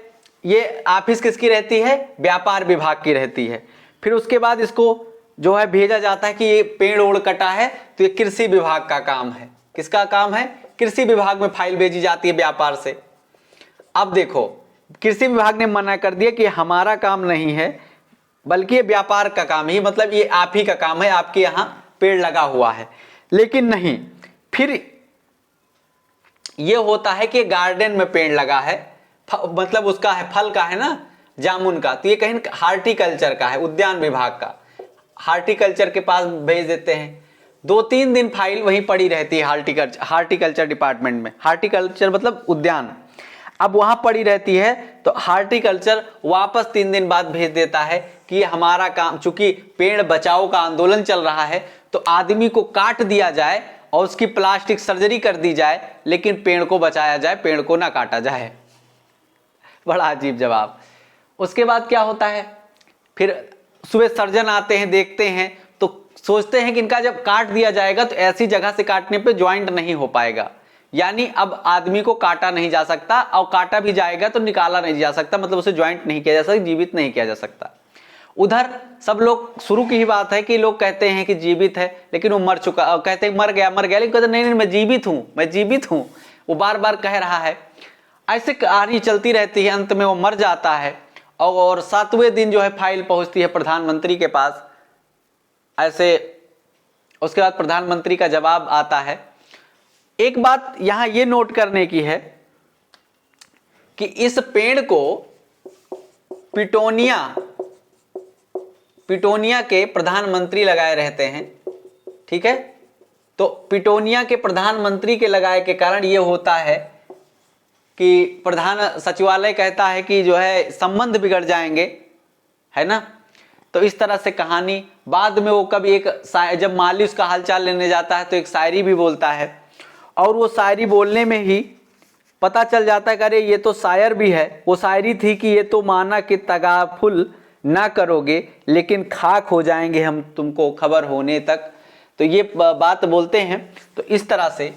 ये ऑफिस किसकी रहती है? व्यापार विभाग की रहती है। फिर उसके बाद इसको जो है भेजा जाता है कि ये पेड़ ओड़ कटा है तो ये कृषि विभाग का काम है। किसका काम है? कृषि विभाग में फाइल भेजी जाती है व्यापार से। अब देखो, कृषि विभाग ने मना कर दिया कि हमारा काम नहीं है, बल्कि ये व्यापार का काम ही, मतलब ये आप ही का काम है, आपके यहां पेड़ लगा हुआ है। लेकिन नहीं, फिर ये होता है कि गार्डन में पेड़ लगा है, मतलब उसका है, फल का है ना, जामुन का, तो ये कहीं हार्टिकल्चर का है, उद्यान विभाग का। हार्टिकल्चर के पास भेज देते हैं। 2-3 दिन फाइल वहीं पड़ी रहती है हार्टिकल्चर डिपार्टमेंट में। हार्टिकल्चर मतलब उद्यान। अब वहां पड़ी रहती है तो हार्टिकल्चर वापस 3 दिन बाद भेज देता है कि हमारा काम, चूंकि पेड़ बचाओ का आंदोलन चल रहा है तो आदमी को काट दिया जाए और उसकी प्लास्टिक सर्जरी कर दी जाए, लेकिन पेड़ को बचाया जाए, पेड़ को ना काटा जाए। बड़ा अजीब जवाब। उसके बाद क्या होता है, फिर सुबह सर्जन आते हैं, देखते हैं तो सोचते हैं कि इनका जब काट दिया जाएगा तो ऐसी जगह से काटने पे ज्वाइंट नहीं हो पाएगा, यानी अब आदमी को काटा नहीं जा सकता, और काटा भी जाएगा तो निकाला नहीं जा सकता, मतलब उसे ज्वाइंट नहीं किया जा सकता, जीवित नहीं किया जा सकता। उधर सब लोग, शुरू की ही बात है कि लोग कहते हैं कि जीवित है, लेकिन वो मर चुका, कहते हैं मर गया, लेकिन कहते नहीं मैं जीवित हूं, मैं जीवित हूं, वो बार बार कह रहा है। ऐसे कहानी चलती रहती है, अंत में वो मर जाता है और 7वें दिन जो है फाइल पहुंचती है प्रधानमंत्री के पास। ऐसे उसके बाद प्रधानमंत्री का जवाब आता है। एक बात यहां ये नोट करने की है कि इस पेड़ को पिटोनिया के प्रधानमंत्री लगाए रहते हैं। ठीक है, तो पिटोनिया के प्रधानमंत्री के लगाए के कारण यह होता है कि प्रधान सचिवालय कहता है कि जो है संबंध बिगड़ जाएंगे, है ना। तो इस तरह से कहानी, बाद में वो कभी एक जब माली उसका हालचाल लेने जाता है तो एक शायरी भी बोलता है, और वो शायरी बोलने में ही पता चल जाता है कि अरे ये तो शायर भी है। वो शायरी थी कि ये तो माना कि तगाफुल ना करोगे लेकिन खाक हो जाएंगे हम तुमको खबर होने तक। तो ये बात बोलते हैं। तो इस तरह से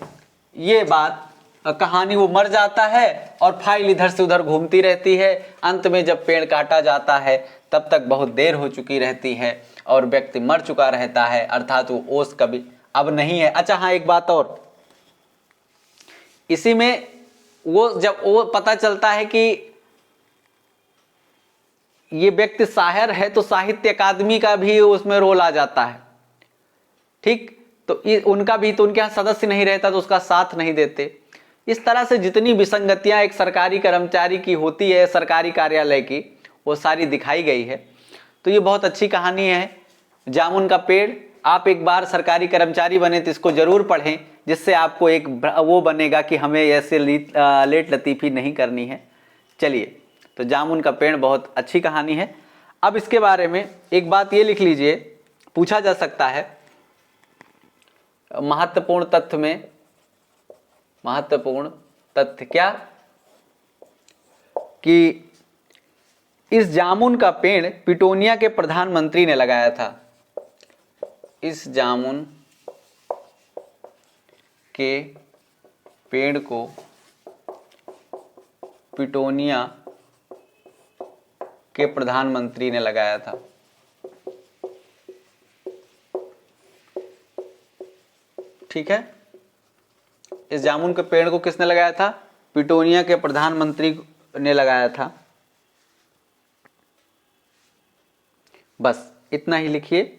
ये बात कहानी, वो मर जाता है और फाइल इधर से उधर घूमती रहती है। अंत में जब पेड़ काटा जाता है तब तक बहुत देर हो चुकी रहती है और व्यक्ति मर चुका रहता है, अर्थात वो ओस कभी अब नहीं है। अच्छा हाँ, एक बात और, इसी में वो जब वो पता चलता है कि ये व्यक्ति शायर है तो साहित्य अकादमी का भी उसमें रोल आ जाता है। ठीक, तो उनका भी, तो उनके यहाँ सदस्य नहीं रहता तो उसका साथ नहीं देते। इस तरह से जितनी विसंगतियां एक सरकारी कर्मचारी की होती है, सरकारी कार्यालय की, वो सारी दिखाई गई है। तो ये बहुत अच्छी कहानी है जामुन का पेड़। आप एक बार सरकारी कर्मचारी बने तो इसको जरूर पढ़ें, जिससे आपको एक वो बनेगा कि हमें ऐसे लेट लतीफ़ी नहीं करनी है। चलिए, तो जामुन का पेड़ बहुत अच्छी कहानी है। अब इसके बारे में एक बात ये लिख लीजिए, पूछा जा सकता है महत्वपूर्ण तथ्य में, महत्वपूर्ण तथ्य क्या, कि इस जामुन का पेड़ पिटोनिया के प्रधानमंत्री ने लगाया था। इस जामुन के पेड़ को पिटोनिया के प्रधानमंत्री ने लगाया था। ठीक है, इस जामुन के पेड़ को किसने लगाया था? पिटोनिया के प्रधानमंत्री ने लगाया था। बस इतना ही लिखिए।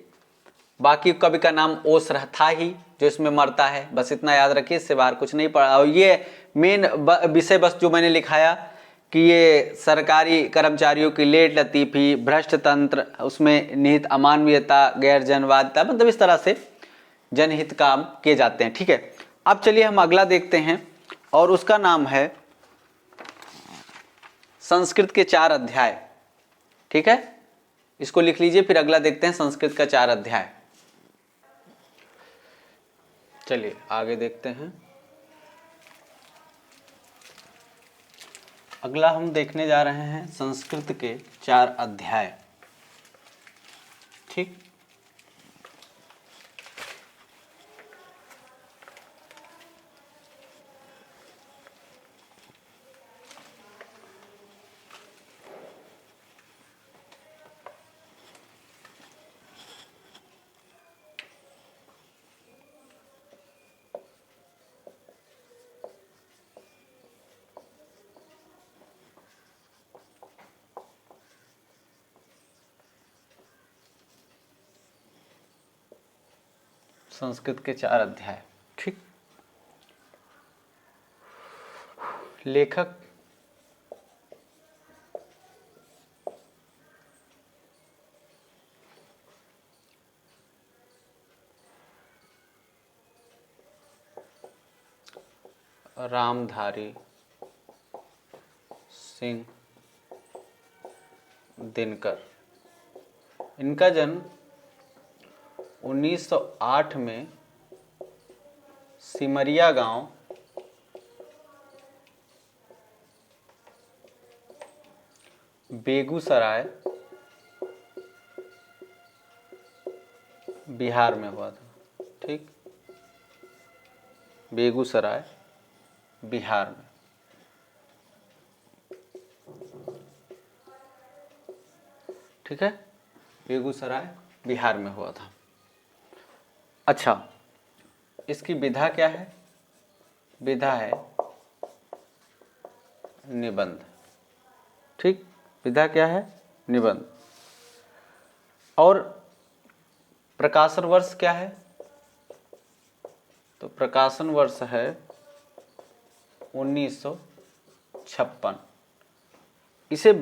बाकी कवि का नाम ओस था ही जो इसमें मरता है, बस इतना याद रखिए, इससे बाहर कुछ नहीं पढ़ा। और ये मेन विषय बस जो मैंने लिखाया कि ये सरकारी कर्मचारियों की लेट लतीफ़ी, भ्रष्ट तंत्र, उसमें निहित अमानवीयता, गैर जनवादिता, मतलब इस तरह से जनहित काम किए जाते हैं। ठीक है, अब चलिए हम अगला देखते हैं और उसका नाम है संस्कृत के 4 अध्याय। ठीक है, इसको लिख लीजिए, फिर अगला देखते हैं संस्कृत का 4 अध्याय। चलिए आगे देखते हैं। अगला हम देखने जा रहे हैं संस्कृत के 4 अध्याय। ठीक, संस्कृत के 4 अध्याय। ठीक, लेखक रामधारी सिंह दिनकर। इनका जन्म 1908 में सिमरिया गांव, बेगूसराय, बिहार में हुआ था। ठीक, बेगूसराय बिहार में। ठीक है, बेगूसराय बिहार में हुआ था। अच्छा, इसकी विधा क्या है? विधा है निबंध। ठीक, विधा क्या है? निबंध। और प्रकाशन वर्ष क्या है? तो प्रकाशन वर्ष है 1956। इसे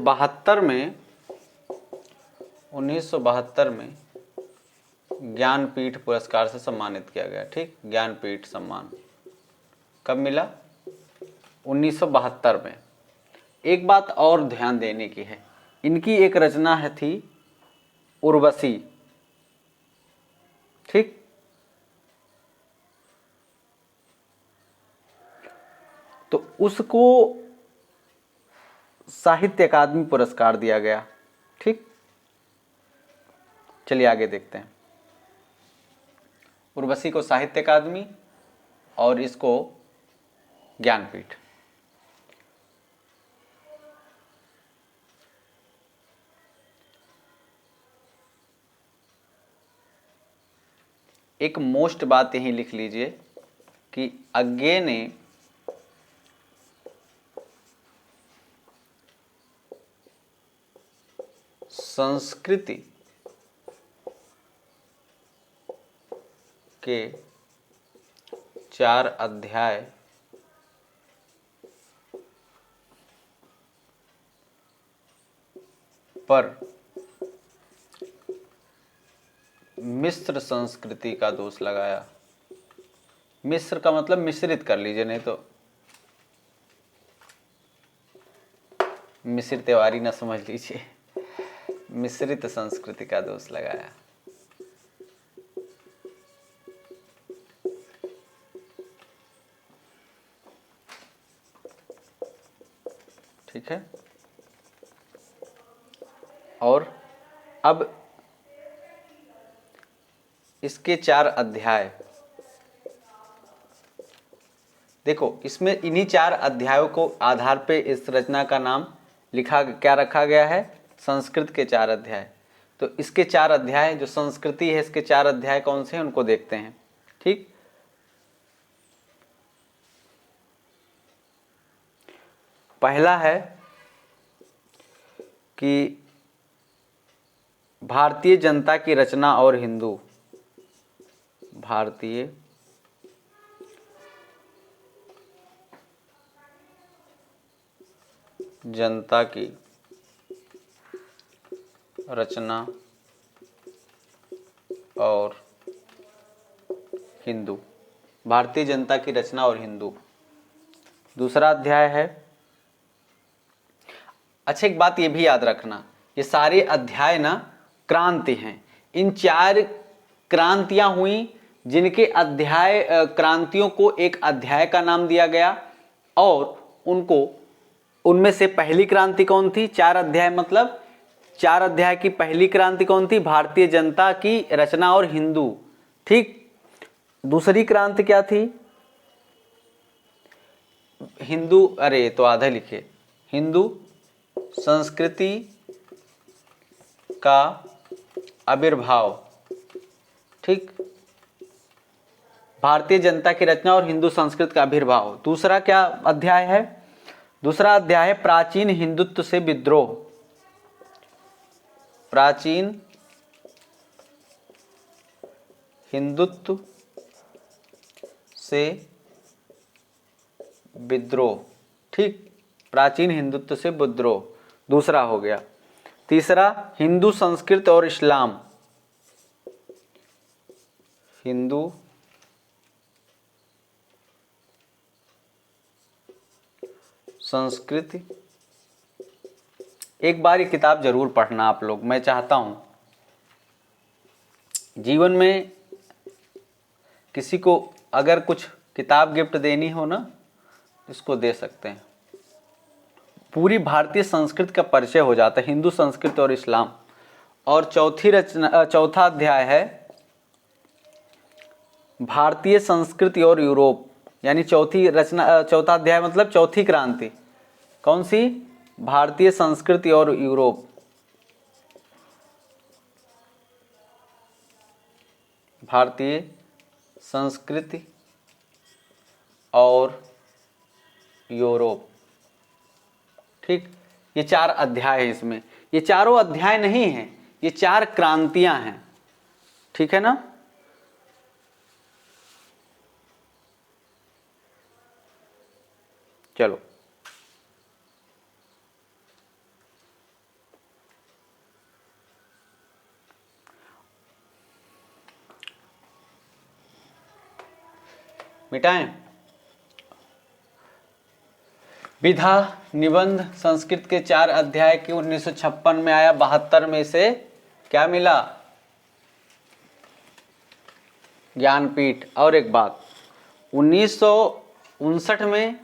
1972 में ज्ञानपीठ पुरस्कार से सम्मानित किया गया। ठीक, ज्ञानपीठ सम्मान कब मिला? 1972 में। एक बात और ध्यान देने की है, इनकी एक रचना है थी उर्वशी। ठीक, तो उसको साहित्य अकादमी पुरस्कार दिया गया। ठीक, चलिए आगे देखते हैं। उर्वशी को साहित्य अकादमी और इसको ज्ञानपीठ। एक मोस्ट बात यही लिख लीजिए कि अज्ञे ने संस्कृति के 4 अध्याय पर मिस्र संस्कृति का दोष लगाया। मिस्र का मतलब मिश्रित कर लीजिए, नहीं तो मिस्र त्योहारी ना समझ लीजिए। मिश्रित संस्कृति का दोष लगाया। ठीक है, और अब इसके 4 अध्याय देखो, इसमें इन्हीं 4 अध्यायों को आधार पे इस रचना का नाम क्या रखा गया है, संस्कृत के 4 अध्याय। तो इसके 4 अध्याय, जो संस्कृति है, इसके 4 अध्याय कौन से हैं उनको देखते हैं। ठीक, पहला है कि भारतीय जनता की रचना और हिंदू। भारतीय जनता की रचना और हिंदू। भारतीय जनता की रचना और हिंदू दूसरा अध्याय है। अच्छा, एक बात ये भी याद रखना, ये सारे अध्याय ना क्रांति हैं। इन 4 क्रांतियां हुई, जिनके अध्याय क्रांतियों को एक अध्याय का नाम दिया गया, और उनको उनमें से पहली क्रांति कौन थी, 4 अध्याय मतलब 4 अध्याय की पहली क्रांति कौन थी, भारतीय जनता की रचना और हिंदू। ठीक, दूसरी क्रांति क्या थी, हिंदू, अरे तो आधा लिखे, हिंदू संस्कृति का आविर्भाव। ठीक, भारतीय जनता की रचना और हिंदू संस्कृत का आविर्भाव। दूसरा क्या अध्याय है, दूसरा अध्याय है प्राचीन हिंदुत्व से विद्रोह। प्राचीन हिंदुत्व से विद्रोह। ठीक, प्राचीन हिंदुत्व से विद्रोह दूसरा हो गया। तीसरा हिंदू संस्कृत और इस्लाम। हिंदू संस्कृति। एक बार ये किताब जरूर पढ़ना आप लोग। मैं चाहता हूं जीवन में किसी को अगर कुछ किताब गिफ्ट देनी हो ना, इसको दे सकते हैं। पूरी भारतीय संस्कृति का परिचय हो जाता है, हिंदू संस्कृति और इस्लाम। और चौथा अध्याय है भारतीय संस्कृति और यूरोप, यानी चौथा अध्याय मतलब चौथी क्रांति। कौन सी, भारतीय संस्कृति और यूरोप। भारतीय संस्कृति और यूरोप। ठीक, ये 4 अध्याय है इसमें। ये चारों अध्याय नहीं हैं, ये 4 क्रांतियां हैं। ठीक है ना। चलो, मिटाएं। विधा निबंध संस्कृत के 4 अध्याय के 1956 में आया, 72 में से क्या मिला, ज्ञानपीठ। और एक बात, 1959 में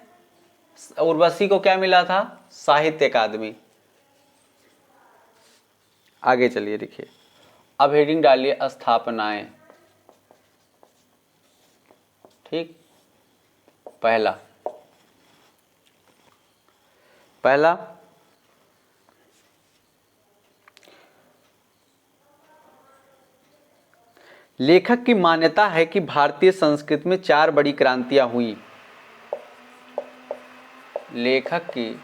उर्वशी को क्या मिला था? साहित्य अकादमी। आगे चलिए देखिए, अब हेडिंग डालिए स्थापनाएं। ठीक, पहला लेखक की मान्यता है कि भारतीय संस्कृति में 4 बड़ी क्रांतियां हुई। लेखक की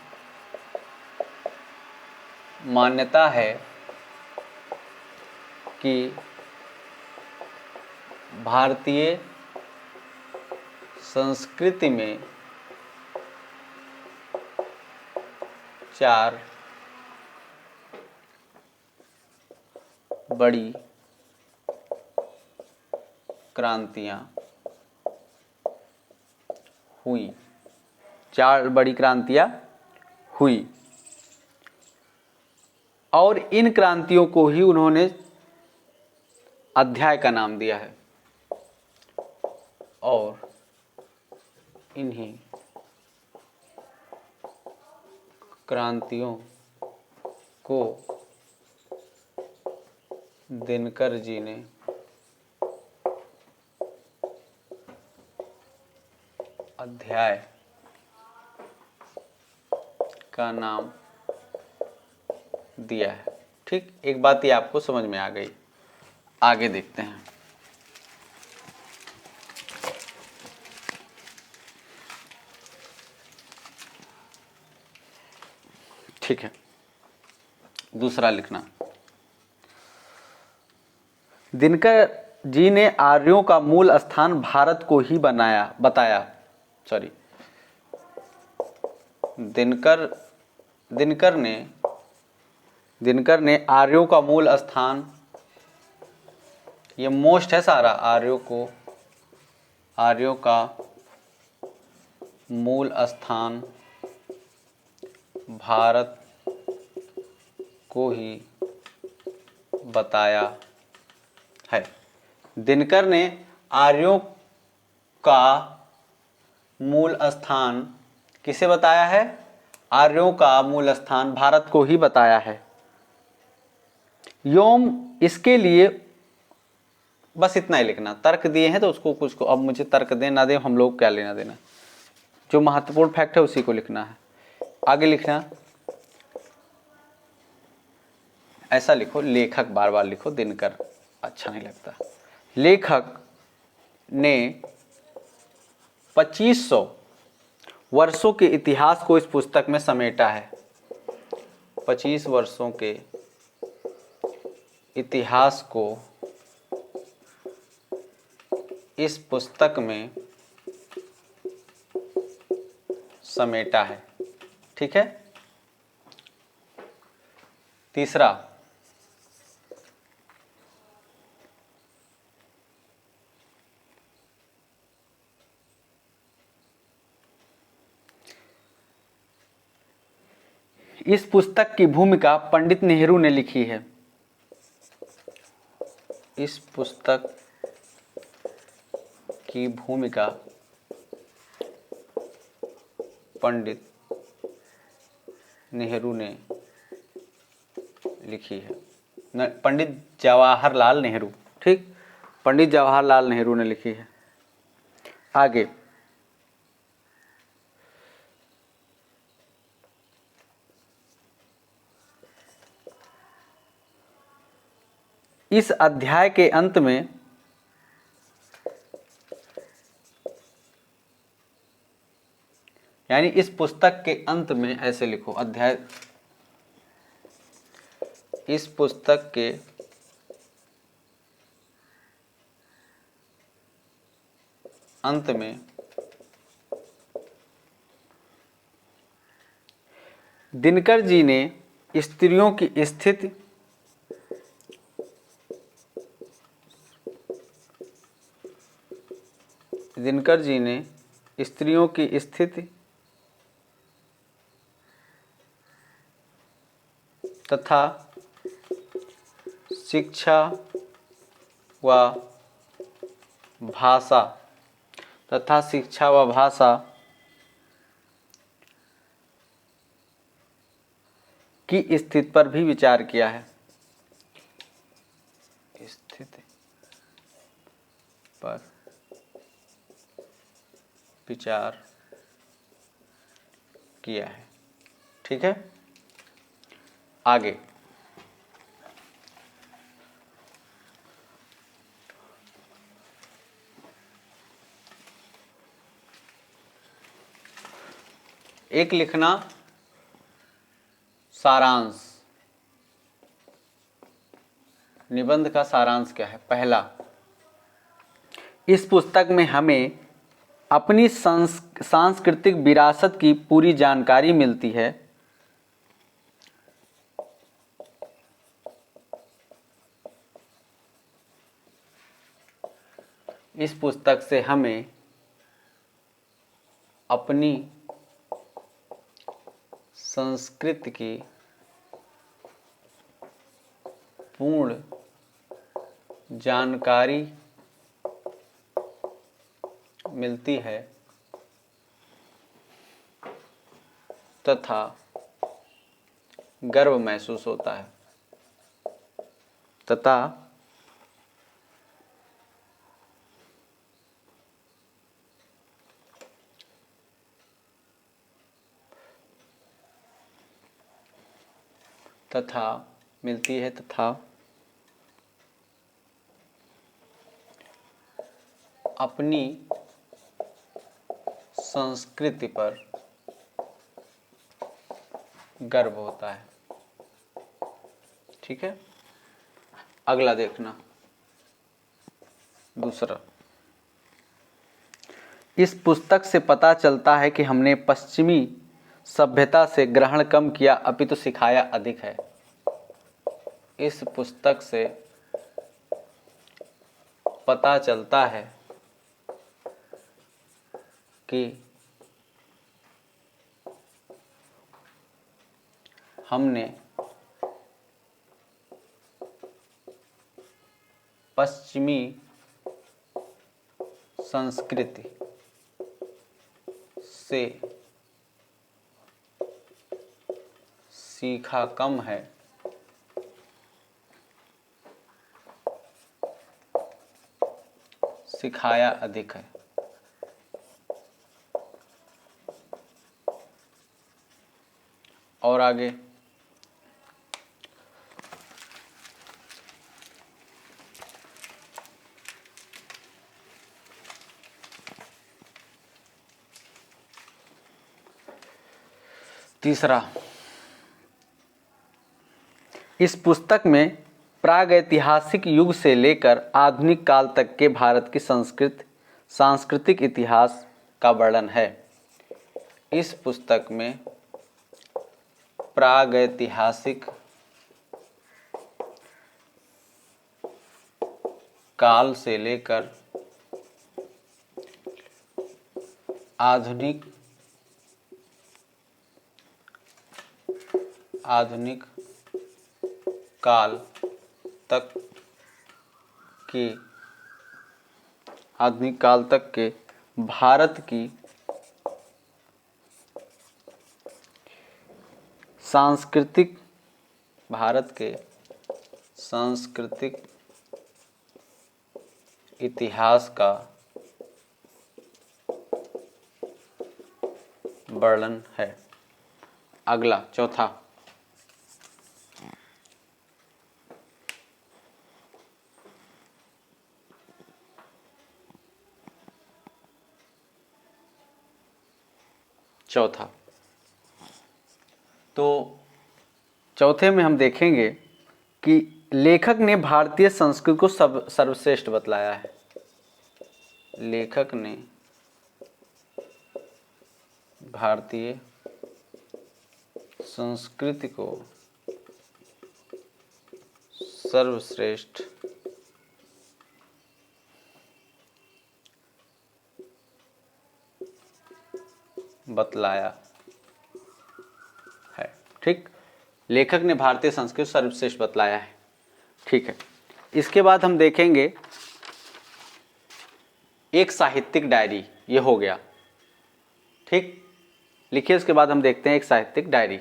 मान्यता है कि भारतीय संस्कृति में 4 बड़ी क्रांतियां हुई। 4 बड़ी क्रांतियां हुई और इन क्रांतियों को ही उन्होंने अध्याय का नाम दिया है और इन्हीं क्रांतियों को दिनकर जी ने अध्याय का नाम दिया है। ठीक, एक बात ये आपको समझ में आ गई। आगे देखते हैं। ठीक है, दूसरा लिखना। दिनकर जी ने आर्यों का मूल स्थान भारत को ही बताया। दिनकर ने आर्यों का मूल स्थान, ये मोस्ट है सारा, आर्यों का मूल स्थान भारत को ही बताया है। दिनकर ने आर्यों का मूल स्थान किसे बताया है? आर्यों का मूल स्थान भारत को ही बताया है। योम इसके लिए बस इतना ही लिखना। तर्क दिए हैं तो उसको कुछ को, अब मुझे तर्क दें ना दें हम लोग क्या लेना देना, जो महत्वपूर्ण फैक्ट है उसी को लिखना है। आगे लिखना, ऐसा लिखो, लेखक बार बार लिखो, दिनकर अच्छा नहीं लगता। लेखक ने 2500 वर्षों के इतिहास को इस पुस्तक में समेटा है। 25 वर्षों के इतिहास को इस पुस्तक में समेटा है। ठीक है, तीसरा, इस पुस्तक की भूमिका पंडित नेहरू ने लिखी है। इस पुस्तक की भूमिका पंडित नेहरू ने लिखी है। पंडित जवाहरलाल नेहरू। ठीक, पंडित जवाहरलाल नेहरू ने लिखी है। आगे, इस अध्याय के अंत में यानी इस पुस्तक के अंत में, ऐसे लिखो, अध्याय, इस पुस्तक के अंत में दिनकर जी ने स्त्रियों की स्थिति तथा शिक्षा व भाषा की स्थिति पर भी विचार किया है। स्थिति पर विचार किया है। ठीक है, आगे एक लिखना सारांश। निबंध का सारांश क्या है? पहला, इस पुस्तक में हमें अपनी सांस्कृतिक विरासत की पूरी जानकारी मिलती है। इस पुस्तक से हमें अपनी संस्कृति की पूर्ण जानकारी मिलती है तथा गर्व महसूस होता है। तथा मिलती है तथा अपनी संस्कृति पर गर्व होता है। ठीक है, अगला देखना। दूसरा, इस पुस्तक से पता चलता है कि हमने पश्चिमी सभ्यता से ग्रहण कम किया अपितु सिखाया अधिक है। इस पुस्तक से पता चलता है कि हमने पश्चिमी संस्कृति से सीखा कम है सिखाया अधिक है। और आगे तीसरा, इस पुस्तक में प्रागैतिहासिक युग से लेकर आधुनिक काल तक के भारत की सांस्कृतिक इतिहास का वर्णन है। इस पुस्तक में प्रागैतिहासिक काल से लेकर आधुनिक काल तक के भारत की सांस्कृतिक इतिहास का वर्णन है। अगला चौथा, तो चौथे में हम देखेंगे कि लेखक ने भारतीय संस्कृति को सर्वश्रेष्ठ बतलाया है। लेखक ने भारतीय संस्कृति को सर्वश्रेष्ठ बतलाया है। ठीक, लेखक ने भारतीय संस्कृति सर्वश्रेष्ठ बतलाया है। ठीक है, इसके बाद हम देखेंगे एक साहित्यिक डायरी। ये हो गया, ठीक, लिखिए। इसके बाद हम देखते हैं एक साहित्यिक डायरी।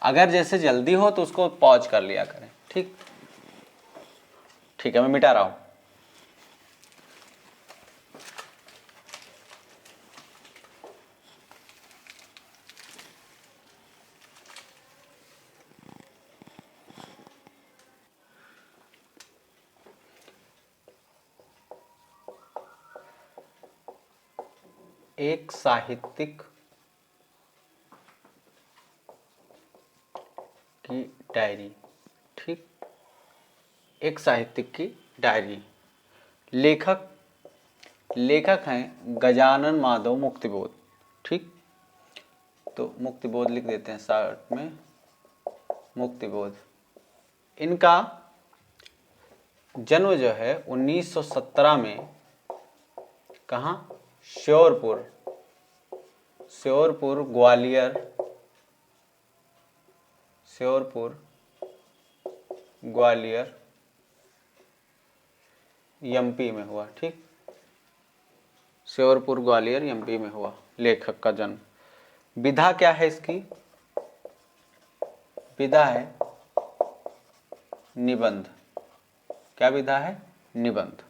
अगर जैसे जल्दी हो तो उसको पॉज कर लिया करें। ठीक ठीक है, मैं मिटा रहा हूं। एक साहित्यिक की डायरी। ठीक, एक साहित्यिक की डायरी। लेखक लेखक हैं गजानन माधव मुक्तिबोध। ठीक, तो मुक्तिबोध लिख देते हैं शॉर्ट में, मुक्तिबोध। इनका जन्म जो है 1917 में कहाँ, श्योरपुर, श्योरपुर ग्वालियर, श्योरपुर ग्वालियर एमपी में हुआ। ठीक, श्योरपुर ग्वालियर एमपी में हुआ लेखक का जन्म। विधा क्या है इसकी, विधा है निबंध। क्या विधा है, निबंध।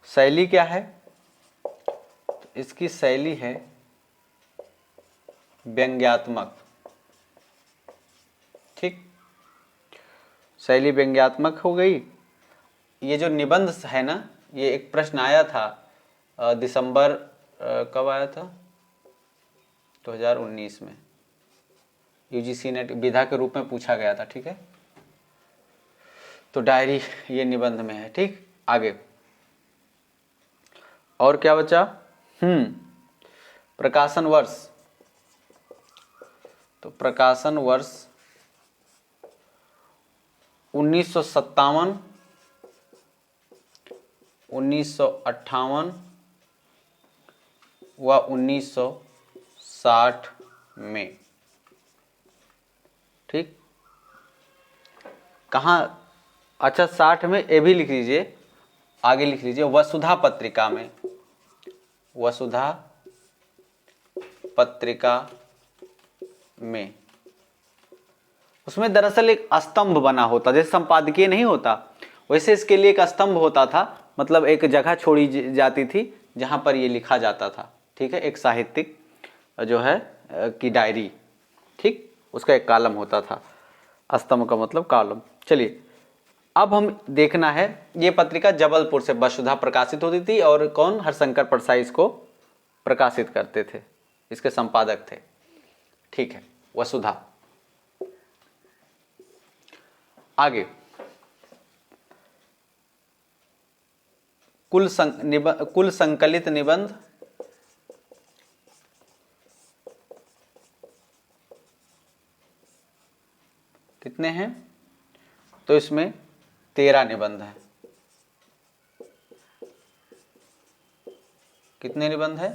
शैली क्या है, तो इसकी शैली है व्यंग्यात्मक। ठीक, शैली व्यंग्यात्मक हो गई। ये जो निबंध है ना, ये एक प्रश्न आया था दिसंबर, कब आया था, 2019 में यूजीसी नेट विधा के रूप में पूछा गया था। ठीक है, तो डायरी ये निबंध में है। ठीक, आगे और क्या बचा, प्रकाशन वर्ष। तो प्रकाशन वर्ष 1957, 1958 व 1960 में। ठीक, कहाँ, अच्छा 60 में ये भी लिख लीजिए, आगे लिख लीजिए वसुधा पत्रिका में, वसुधा पत्रिका में। उसमें दरअसल एक स्तंभ बना होता, जैसे संपादकीय नहीं होता वैसे इसके लिए एक स्तंभ होता था, मतलब एक जगह छोड़ी जाती थी जहां पर ये लिखा जाता था। ठीक है, एक साहित्यिक जो है की डायरी। ठीक, उसका एक कॉलम होता था, स्तंभ का मतलब कॉलम। चलिए अब हम देखना है, ये पत्रिका जबलपुर से वसुधा प्रकाशित होती थी और कौन, हरशंकर परसाई इसको प्रकाशित करते थे, इसके संपादक थे। ठीक है, वसुधा। आगे कुल संकलित निबंध कितने हैं, तो इसमें 13 निबंध हैं। कितने निबंध है,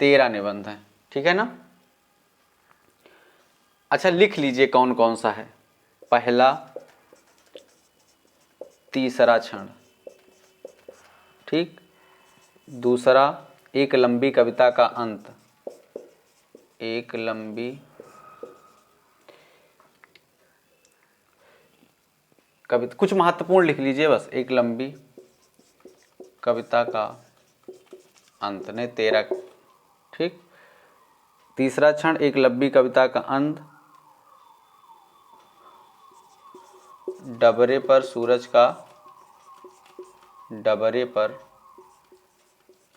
13 निबंध हैं। ठीक है ना। अच्छा लिख लीजिए कौन कौन सा है। पहला, तीसरा क्षण। ठीक, दूसरा, एक लंबी कविता का अंत, एक लंबी कविता, कुछ महत्वपूर्ण लिख लीजिए बस, एक लंबी कविता का अंत, ने 13। ठीक, तीसरा क्षण, एक लंबी कविता का अंत, डबरे पर सूरज का, डबरे पर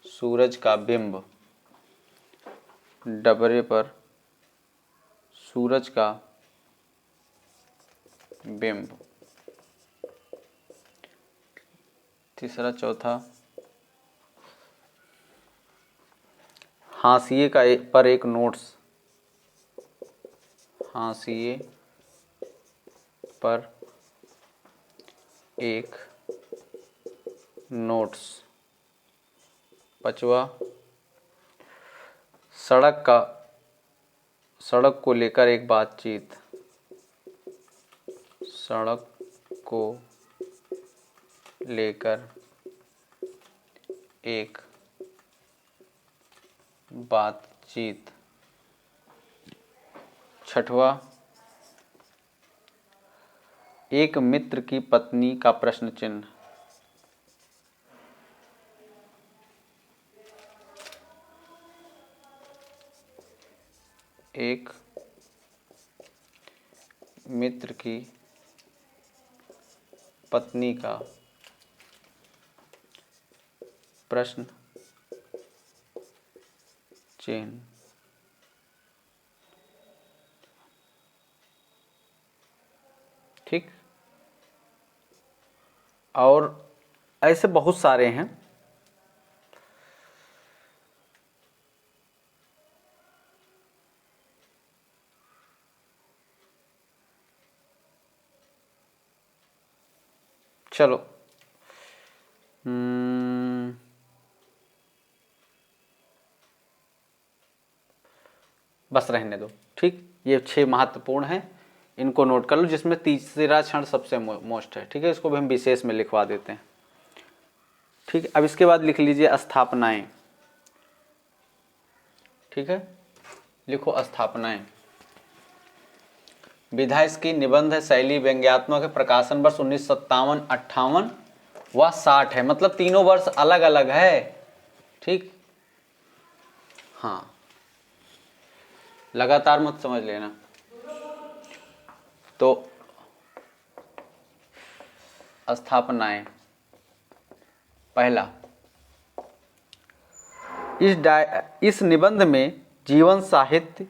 सूरज का बिंब, डबरे पर सूरज का बिंब। तीसरा, चौथा, हाशिए का पर एक नोट्स, हाशिए पर एक नोट्स। पांचवा, सड़क को लेकर एक बातचीत, सड़क को लेकर एक बातचीत। छठवा, एक मित्र की पत्नी का प्रश्न चिन्ह। एक मित्र की पत्नी का प्रश्न चिन्ह। ठीक, और ऐसे बहुत सारे हैं। चलो, बस रहने दो। ठीक, ये 6 महत्वपूर्ण हैं, इनको नोट कर लो, जिसमें तीसरा क्षण सबसे मोस्ट है। ठीक है, इसको भी हम विशेष में लिखवा देते हैं। ठीक, अब इसके बाद लिख लीजिए स्थापनाएं। ठीक है, लिखो स्थापनाएं। विधा इसकी निबंध शैली व्यंग्यात्मक है। प्रकाशन वर्ष 1957, 58 व 60 है, मतलब तीनों वर्ष अलग अलग है। ठीक, हाँ, लगातार मत समझ लेना। तो स्थापनाएं, पहला, इस निबंध में जीवन साहित्य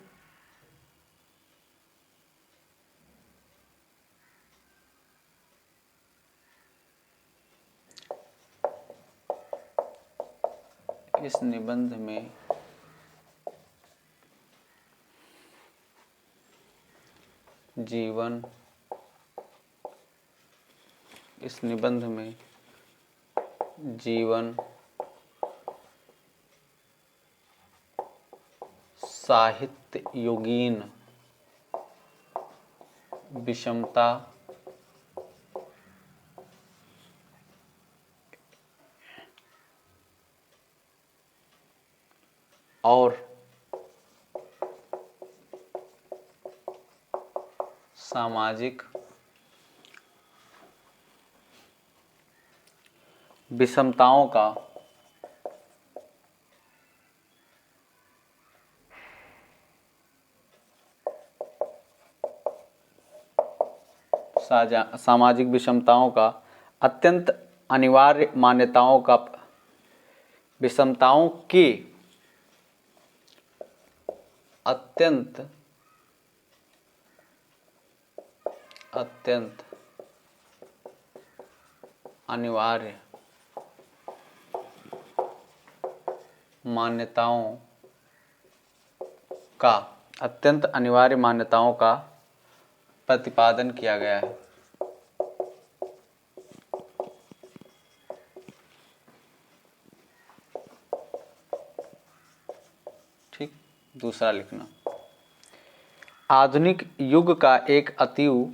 इस निबंध में जीवन इस निबंध में जीवन साहित्य योगीन विषमता और सामाजिक विषमताओं का सामाजिक विषमताओं का अत्यंत अनिवार्य मान्यताओं का विषमताओं की अत्यंत अनिवार्य मान्यताओं का प्रतिपादन किया गया है। ठीक, दूसरा लिखना, आधुनिक युग का एक अतीव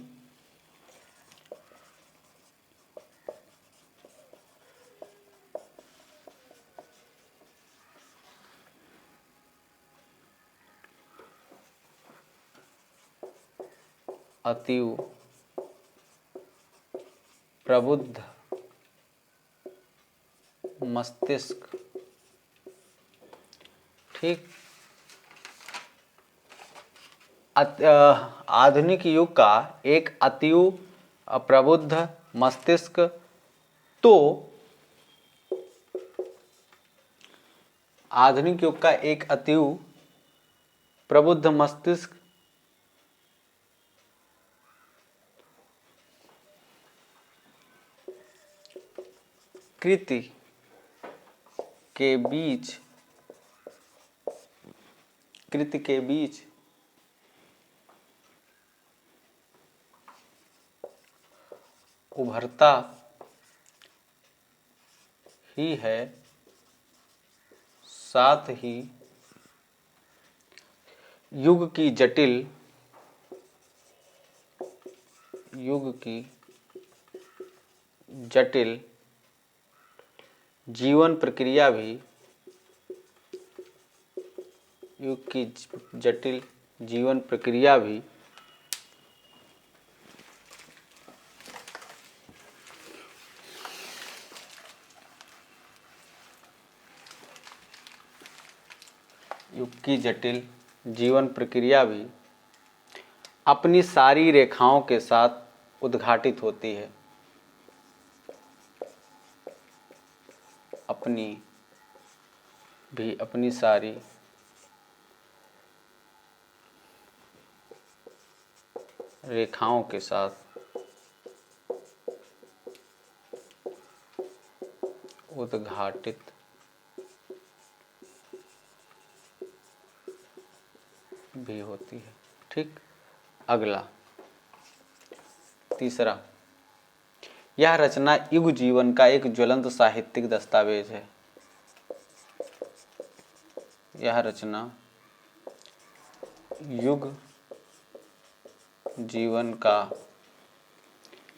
प्रबुद्ध मस्तिष्क। ठीक, आधुनिक युग का एक अतीव प्रबुद्ध मस्तिष्क। तो आधुनिक युग का एक अतीव प्रबुद्ध मस्तिष्क कृति के बीच उभरता ही है, साथ ही युग की जटिल जीवन प्रक्रिया भी युग की जटिल जीवन प्रक्रिया भी अपनी सारी रेखाओं के साथ उद्घाटित होती है। अपनी सारी रेखाओं के साथ उद्घाटित भी होती है। ठीक, अगला तीसरा, यह रचना युग जीवन का एक ज्वलंत साहित्यिक दस्तावेज है। यह रचना युग जीवन का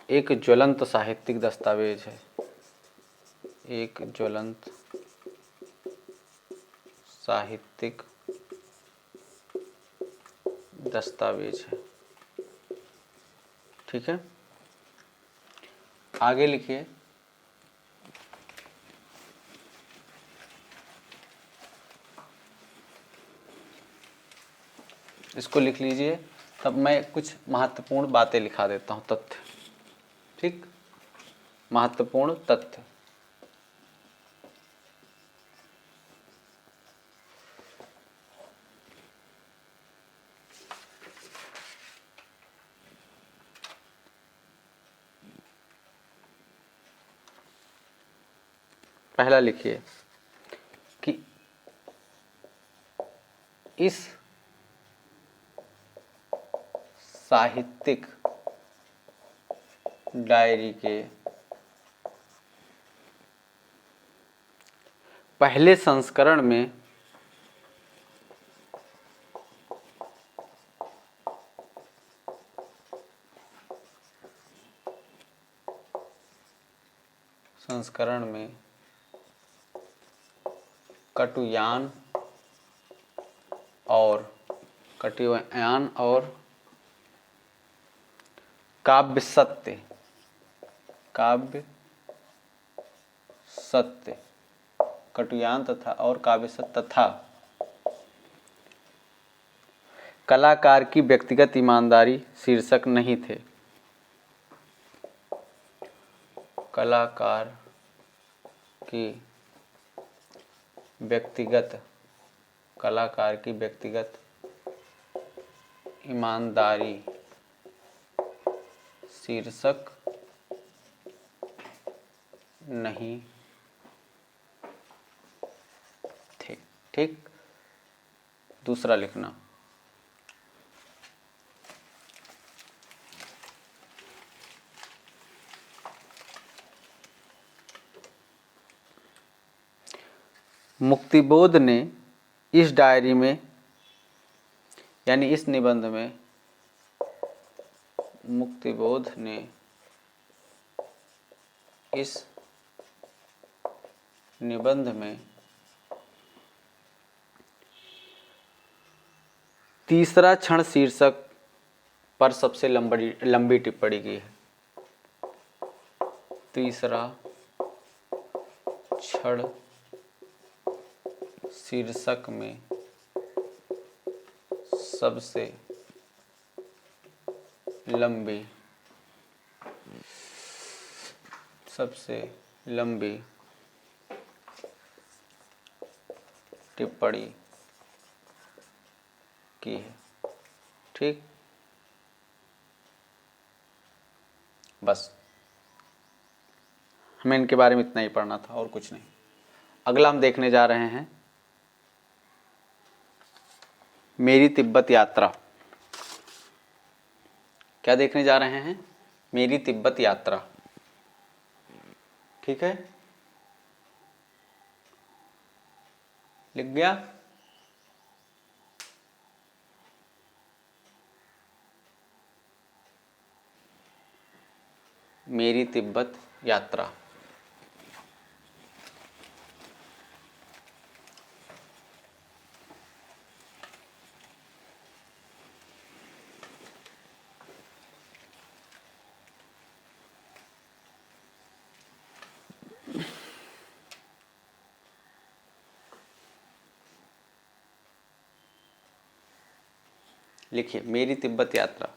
एक ज्वलंत साहित्यिक दस्तावेज है। एक ज्वलंत साहित्यिक दस्तावेज है। ठीक है, आगे लिखिए। इसको लिख लीजिए, तब मैं कुछ महत्वपूर्ण बातें लिखा देता हूं, तथ्य। ठीक, महत्वपूर्ण तथ्य। पहला लिखिए कि इस साहित्यिक डायरी के पहले संस्करण में कटुयान और काव्य सत्य, कटुयान तथा कलाकार की व्यक्तिगत ईमानदारी शीर्षक नहीं थे। कलाकार की व्यक्तिगत ईमानदारी शीर्षक नहीं थे। ठीक, दूसरा लिखना, मुक्तिबोध ने इस डायरी में, यानी इस निबंध में, मुक्तिबोध ने इस निबंध में तीसरा क्षण शीर्षक पर सबसे लंबी टिप्पणी की है। तीसरा क्षण शीर्षक में सबसे लंबी टिप्पणी की है। ठीक, बस हमें इनके बारे में इतना ही पढ़ना था और कुछ नहीं। अगला हम देखने जा रहे हैं मेरी तिब्बत यात्रा। क्या देखने जा रहे हैं? मेरी तिब्बत यात्रा। ठीक है, लिख गया? मेरी तिब्बत यात्रा। लिखिए मेरी तिब्बत यात्रा।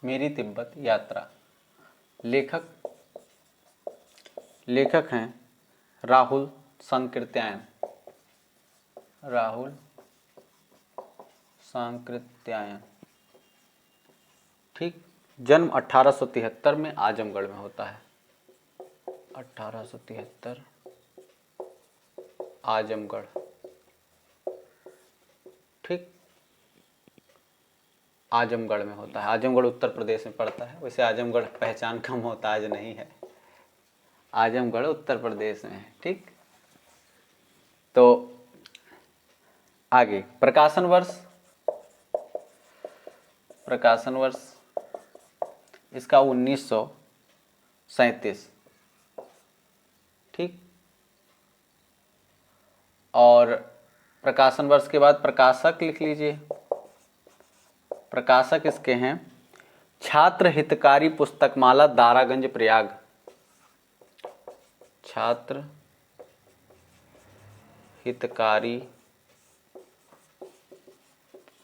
मेरी तिब्बत यात्रा। लेखक हैं राहुल सांकृत्यायन। राहुल सांकृत्यायन। ठीक। जन्म 1873 में आजमगढ़ में होता है। 1873 आजमगढ़। ठीक। आजमगढ़ में होता है। आजमगढ़ उत्तर प्रदेश में पड़ता है। वैसे आजमगढ़ पहचान का मोहताज नहीं है। आजमगढ़ उत्तर प्रदेश में है। ठीक। तो आगे प्रकाशन वर्ष। प्रकाशन वर्ष इसका 1937। ठीक। और प्रकाशन वर्ष के बाद प्रकाशक लिख लीजिए। प्रकाशक इसके हैं छात्र हितकारी पुस्तकमाला दारागंज प्रयाग। छात्र हितकारी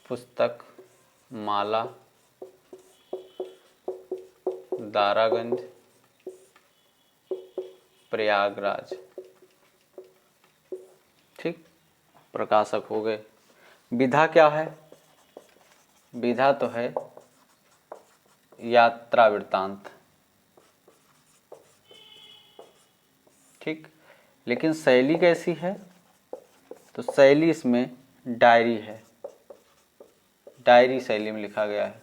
पुस्तकमाला दारागंज प्रयागराज। ठीक। प्रकाशक हो गए। विधा क्या है? विधा तो है यात्रा वृत्तांत। ठीक। लेकिन शैली कैसी है? तो शैली इसमें डायरी है। डायरी शैली में लिखा गया है।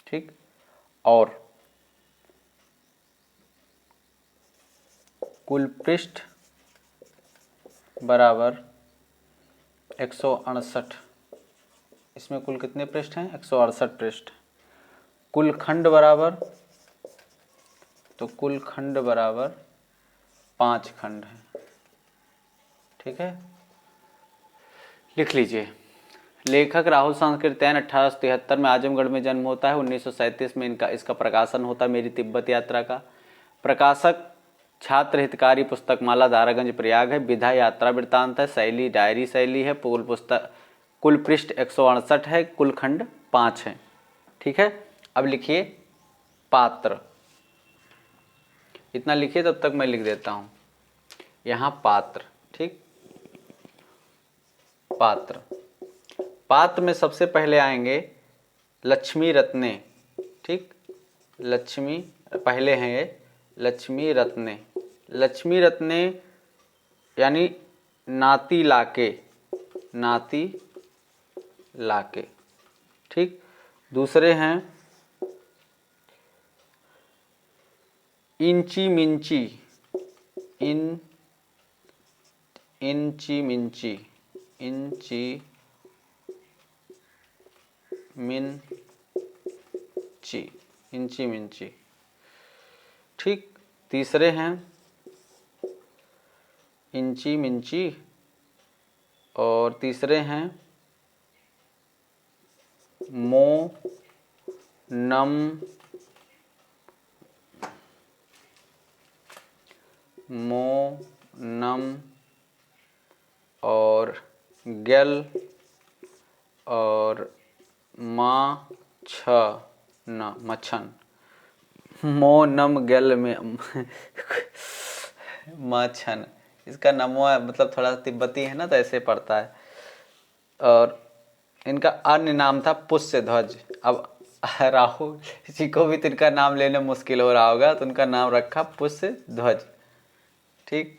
ठीक। और कुल पृष्ठ बराबर 168। इसमें कुल कितने पृष्ठ हैं? 168 पृष्ठ। कुल खंड बराबर, तो कुल खंड बराबर 5 खंड हैं। ठीक है, लिख लीजिए। लेखक राहुल सांकृत्यायन। 1873 में आजमगढ़ में जन्म होता है। 1937 में इसका प्रकाशन होता है मेरी तिब्बत यात्रा का। प्रकाशक छात्र हितकारी पुस्तकमाला दारागंज प्रयाग है। विधा यात्रा वृत्तांत है। शैली डायरी शैली है। कुल पृष्ठ 168 है। कुल खंड 5 हैं। ठीक है। अब लिखिए पात्र। इतना लिखिए, तब तक मैं लिख देता हूं यहाँ पात्र। ठीक। पात्र। पात्र में सबसे पहले आएंगे लक्ष्मी रत्ने। ठीक। लक्ष्मी पहले हैं ये। लक्ष्मी रत्ने। लक्ष्मी रत्ने यानी नाती लाके। नाती लाके। ठीक। दूसरे हैं इंची मिंची। इंची मिंची। इंची मिंची। इंची मिंची। ठीक। तीसरे हैं इंची मिंची, और तीसरे हैं मो नम और गल और मा छ न मछन। मो नम गल में मछन। इसका नमो मतलब थोड़ा तिब्बती है ना, तो ऐसे पढ़ता है। और इनका अन्य नाम था पुष्य ध्वज। अब राहुल जी को भी तो इनका नाम लेने मुश्किल हो रहा होगा, तो उनका नाम रखा पुष्य ध्वज। ठीक।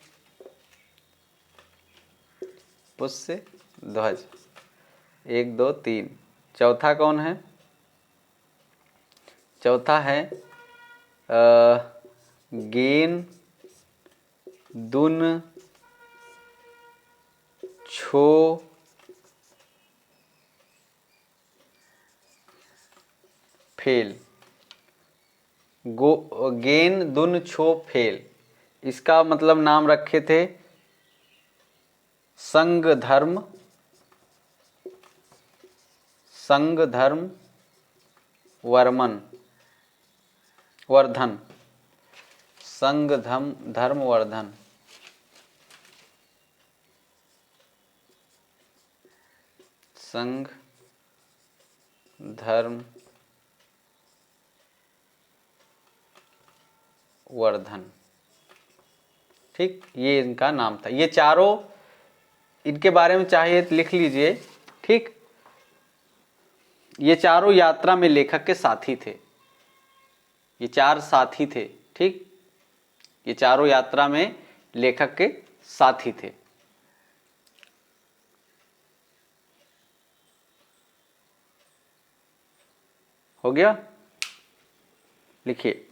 पुष्य ध्वज। 1 2 3। चौथा कौन है? चौथा है गेन दुन छो फेल। गेन दुन छो फेल। इसका मतलब नाम रखे थे संग धर्म वर्मन। वर्धन, संघ धर्म वर्धन, संघ धर्म वर्धन। ठीक, ये इनका नाम था। ये चारों, इनके बारे में चाहिए तो लिख लीजिए। ठीक, ये चारों यात्रा में लेखक के साथी थे। ये चार साथी थे। ठीक, ये चारों यात्रा में लेखक के साथी थे। हो गया, लिखिए।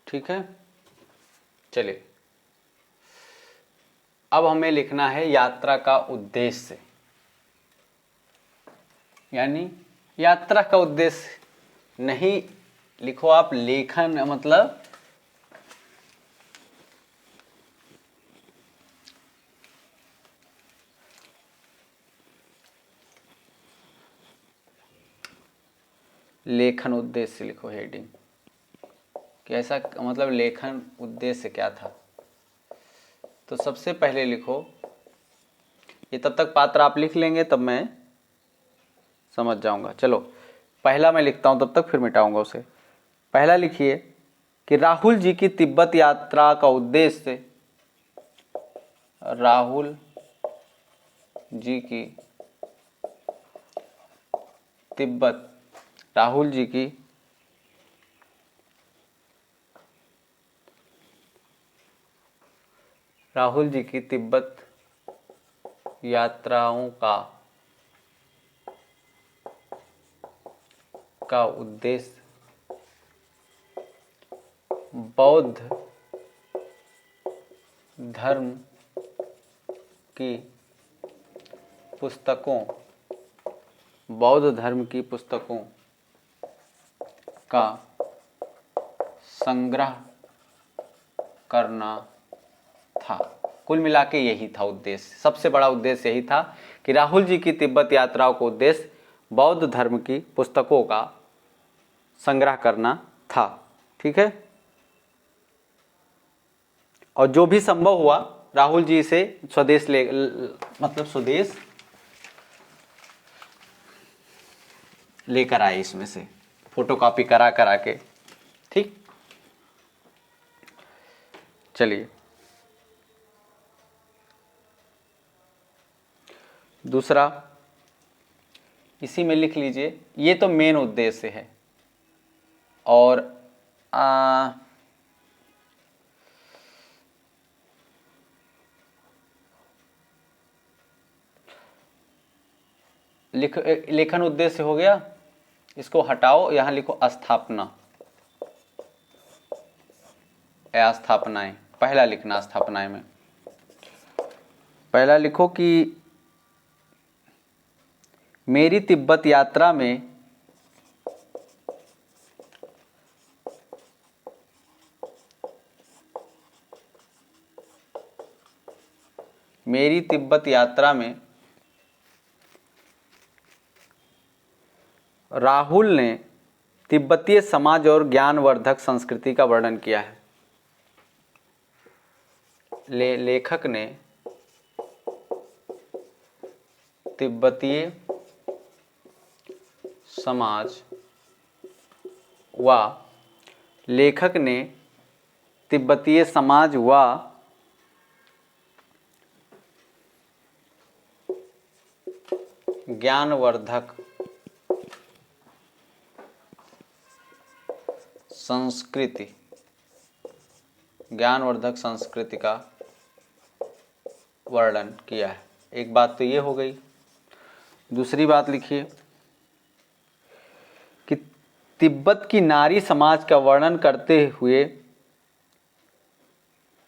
ठीक है, चलिए अब हमें लिखना है यात्रा का उद्देश्य, यानी यात्रा का उद्देश्य नहीं लिखो आप, लेखन मतलब लेखन उद्देश्य लिखो, हेडिंग कैसा, मतलब लेखन उद्देश्य क्या था। तो सबसे पहले लिखो, ये तब तक पात्र आप लिख लेंगे तब मैं समझ जाऊंगा। चलो पहला मैं लिखता हूं, तब तक फिर मिटाऊंगा उसे। पहला लिखिए कि राहुल जी की तिब्बत यात्रा का उद्देश्य, राहुल जी की तिब्बत, राहुल जी की तिब्बत यात्राओं का उद्देश्य बौद्ध धर्म की पुस्तकों, बौद्ध धर्म की पुस्तकों का संग्रह करना था। कुल मिला के यही था उद्देश्य, सबसे बड़ा उद्देश्य यही था कि राहुल जी की तिब्बत यात्राओं का उद्देश्य बौद्ध धर्म की पुस्तकों का संग्रह करना था। ठीक है, और जो भी संभव हुआ राहुल जी से स्वदेश मतलब स्वदेश लेकर आए, इसमें से फोटोकॉपी करा के। ठीक, चलिए दूसरा इसी में लिख लीजिए। ये तो मेन उद्देश्य है, और लेखन उद्देश्य हो गया, इसको हटाओ, यहां लिखो स्थापना या स्थापनाएं। पहला लिखना स्थापनाएं में, पहला लिखो कि मेरी तिब्बत यात्रा में राहुल ने तिब्बतीय समाज और ज्ञानवर्धक संस्कृति का वर्णन किया है। लेखक ने तिब्बतीय समाज व ज्ञानवर्धक संस्कृति का वर्णन किया है। एक बात तो ये हो गई। दूसरी बात लिखिए कि तिब्बत की नारी समाज का वर्णन करते हुए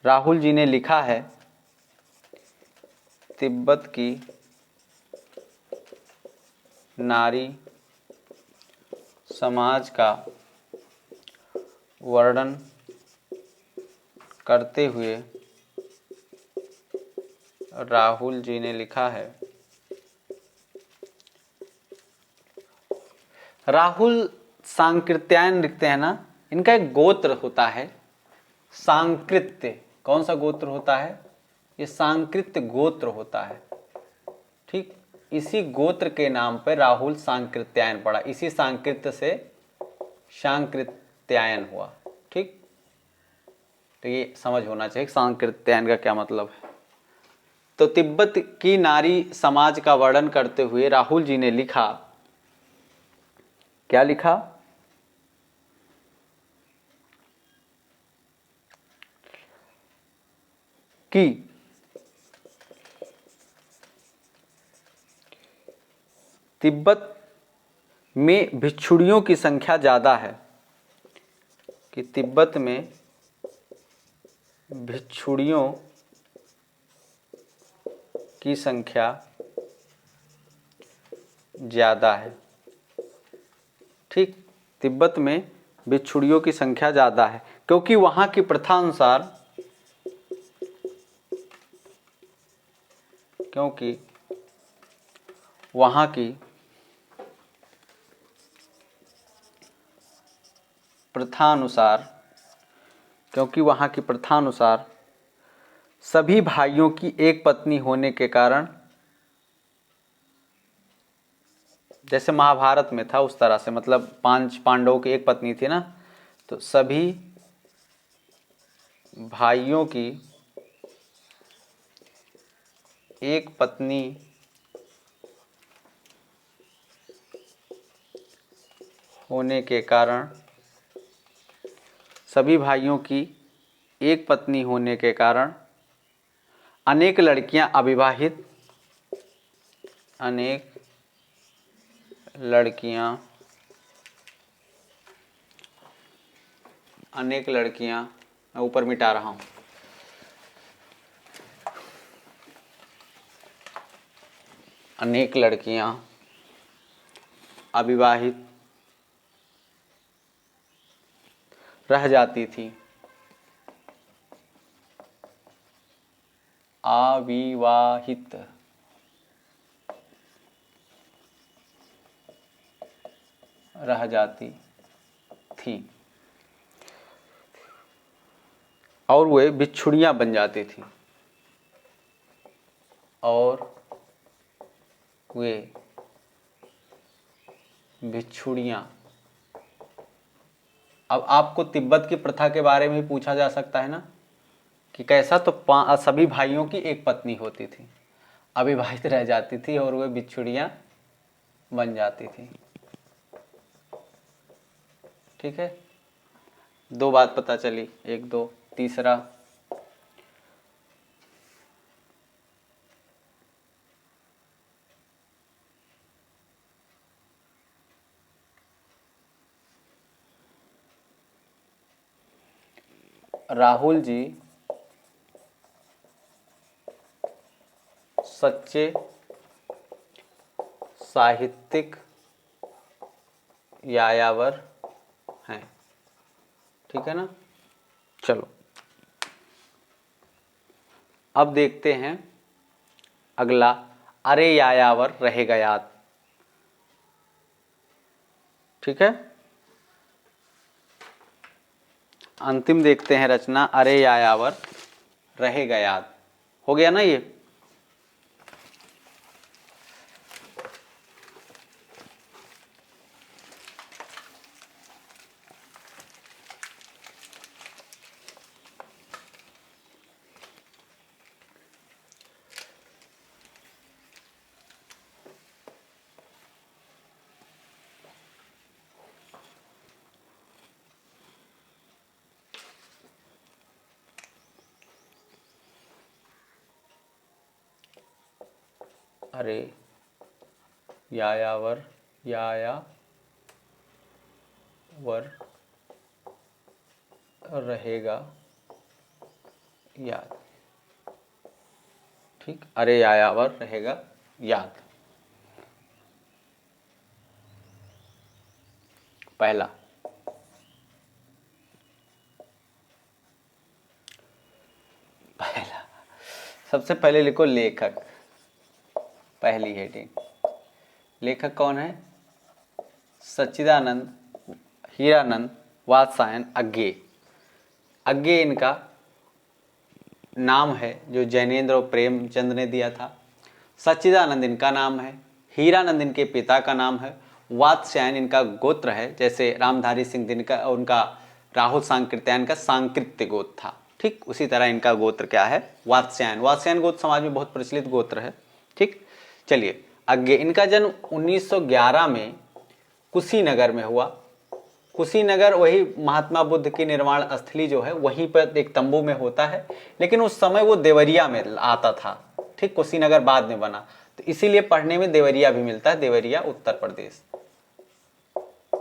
राहुल जी ने लिखा है, तिब्बत की नारी समाज का वर्णन करते हुए राहुल जी ने लिखा है। राहुल सांकृत्यायन लिखते हैं ना, इनका एक गोत्र होता है सांकृत्य। कौन सा गोत्र होता है? ये सांकृत्य गोत्र होता है। ठीक, इसी गोत्र के नाम पर राहुल सांकृत्यायन पड़ा, इसी सांकृत्य से सांकृत्यायन हुआ। ठीक, तो ये समझ होना चाहिए सांकृत्यायन का क्या मतलब है। तो तिब्बत की नारी समाज का वर्णन करते हुए राहुल जी ने लिखा, क्या लिखा? कि तिब्बत में भिक्षुणियों की संख्या ज्यादा है, कि तिब्बत में भिक्षुणियों की संख्या ज्यादा है। ठीक, तिब्बत में भिक्षुणियों की संख्या ज्यादा है क्योंकि वहां की प्रथा अनुसार, क्योंकि वहां की प्रथा अनुसार, क्योंकि वहां की प्रथा अनुसार सभी भाइयों की एक पत्नी होने के कारण, जैसे महाभारत में था उस तरह से, मतलब 5 पांडवों की एक पत्नी थी ना, तो सभी भाइयों की एक पत्नी होने के कारण, सभी भाइयों की एक पत्नी होने के कारण अनेक लड़कियां अविवाहित, अनेक लड़कियां, मैं ऊपर मिटा रहा हूं, अनेक लड़कियां अविवाहित रह जाती थी, अविवाहित रह जाती थी और वे भिक्षुणियां बन जाती थी, और वे भिक्षुणियां। अब आपको तिब्बत की प्रथा के बारे में पूछा जा सकता है ना कि कैसा, तो सभी भाइयों की एक पत्नी होती थी, अविवाहित रह जाती थी और वे भिक्षुणियां बन जाती थी। ठीक है, 2 बात पता चली, 1 2। तीसरा, राहुल जी सच्चे साहित्यिक यायावर हैं। ठीक है ना। चलो अब देखते हैं अगला, अरे यायावर रहेगा याद। ठीक है, अंतिम देखते हैं रचना, अरे यायावर रहेगा याद। हो गया ना ये। अरे यायावर रहेगा याद। ठीक, अरे यायावर रहेगा याद। पहला, सबसे पहले लिखो लेखक, पहली हेडिंग। लेखक कौन है? सच्चिदानंद, हीरानंद, वात्सायन, अज्ञेय। अज्ञेय इनका नाम है जो जैनेन्द्र और प्रेमचंद ने दिया था। सच्चिदानंद इनका नाम है, हीरानंद इनके पिता का नाम है, वात्स्यायन इनका गोत्र है, जैसे रामधारी सिंह दिनकर और उनका राहुल सांकृत्यायन का सांकृत्य गोत्र था। ठीक उसी तरह इनका गोत्र क्या है, वात्स्यायन। वात्स्यायन गोत्र समाज में बहुत प्रचलित गोत्र है। ठीक, चलिए आगे। इनका जन्म 1911 में कुशीनगर में हुआ। कुशीनगर वही महात्मा बुद्ध की निर्वाण स्थली जो है वहीं पर एक तंबू में होता है, लेकिन उस समय वो देवरिया में आता था। ठीक, कुशीनगर बाद में बना, तो इसीलिए पढ़ने में देवरिया भी मिलता है, देवरिया उत्तर प्रदेश।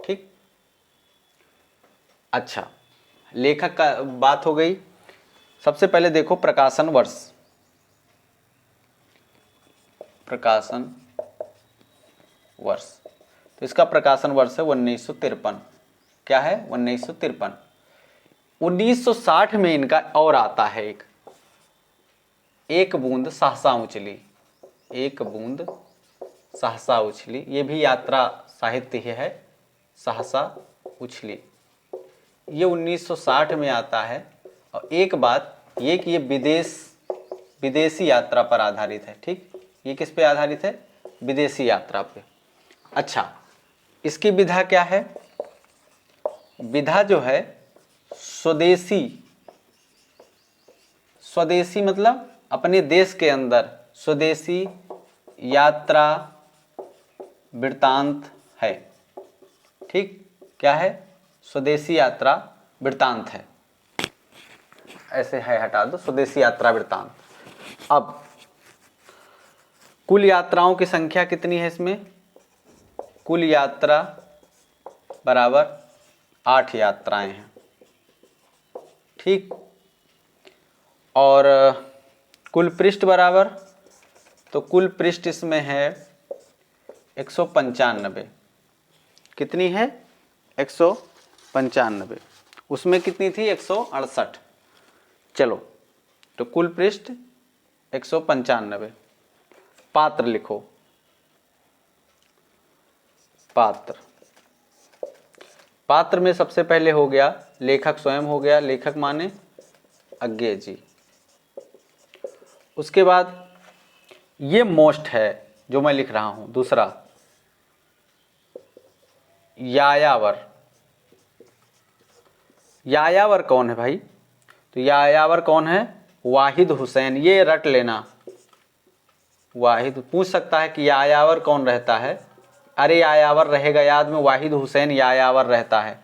ठीक, अच्छा, लेखक का बात हो गई। सबसे पहले देखो प्रकाशन वर्ष। प्रकाशन वर्ष, तो इसका प्रकाशन वर्ष है 1953। क्या है, 1953। 1960 में इनका और आता है एक बूंद सहसा उछली। एक बूंद सहसा उछली, ये भी यात्रा साहित्य है। सहसा उछली ये 1960 में आता है। और एक बात ये कि ये विदेशी यात्रा पर आधारित है। ठीक, ये किस पे आधारित है, विदेशी यात्रा पे। अच्छा, इसकी विधा क्या है, विधा जो है स्वदेशी। स्वदेशी मतलब अपने देश के अंदर स्वदेशी यात्रा वृत्तांत है। ठीक, क्या है, स्वदेशी यात्रा वृत्तांत है, ऐसे है, हटा दो, स्वदेशी यात्रा वृत्तांत। अब कुल यात्राओं की संख्या कितनी है इसमें, कुल यात्रा बराबर 8 यात्राएं हैं। ठीक, और कुल पृष्ठ बराबर, तो कुल पृष्ठ इसमें है 195। कितनी है, 195। उसमें कितनी थी, 168। चलो, तो कुल पृष्ठ 195। पात्र लिखो, पात्र। पात्र में सबसे पहले हो गया लेखक स्वयं हो गया, लेखक माने अज्ञेय जी। उसके बाद ये मोस्ट है जो मैं लिख रहा हूं, दूसरा यायावर। यायावर कौन है भाई, तो यायावर कौन है, वाहिद हुसैन। ये रट लेना, वाहिद पूछ सकता है कि यायावर कौन रहता है, अरे यायावर रहेगा याद में, वाहिद हुसैन यायावर रहता है।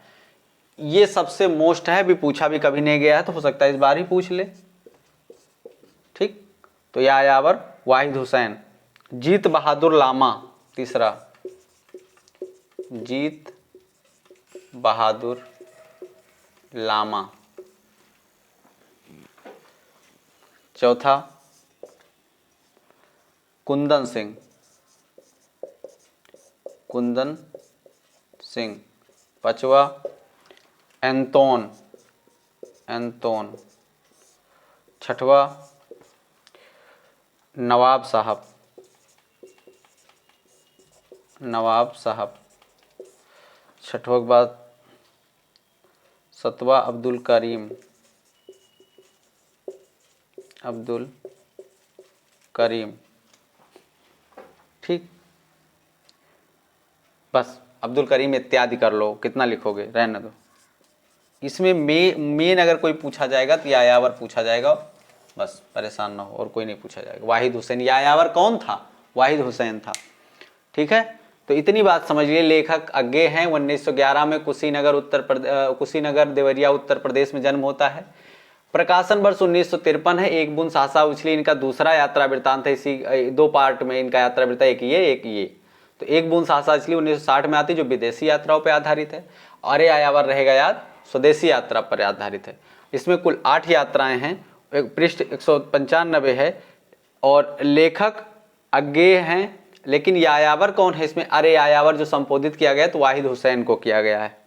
ये सबसे मोस्ट है, भी पूछा भी कभी नहीं गया है, तो हो सकता है इस बार ही पूछ ले। ठीक, तो यायावर वाहिद हुसैन। जीत बहादुर लामा, तीसरा जीत बहादुर लामा। चौथा कुंदन सिंह, कुंदन सिंह। पांचवा एंतोन, एंतोन। छठवा नवाब साहब, नवाब साहब। छठवा के बाद सतवा अब्दुल करीम, अब्दुल करीम। ठीक, बस अब्दुल करीम इत्यादि कर लो, कितना लिखोगे, रहने दो। इसमें मेन अगर कोई पूछा जाएगा तो यायावर पूछा जाएगा, बस परेशान ना हो, और कोई नहीं पूछा जाएगा। वाहिद हुसैन, यायावर कौन था, वाहिद हुसैन था। ठीक है, तो इतनी बात समझिए। लेखक अज्ञेय हैं। 1911 में कुशीनगर देवरिया उत्तर प्रदेश में जन्म होता है। प्रकाशन वर्ष 1953 है। एक बूंद सहसा उछली इनका दूसरा यात्रा वृत्तांत है। इसी 2 पार्ट में इनका यात्रा वृत्तांत, एक ये एक ये। तो एक बूंद सहसा उछली 1960 में आती, जो विदेशी यात्राओं पर आधारित है। अरे यायावर रहेगा याद, स्वदेशी यात्रा पर आधारित है। इसमें कुल 8 यात्राएं हैं, पृष्ठ 195 है, और लेखक अज्ञेय हैं। लेकिन यायावर कौन है इसमें, अरे यायावर जो संबोधित किया गया तो वाहिद हुसैन को किया गया है।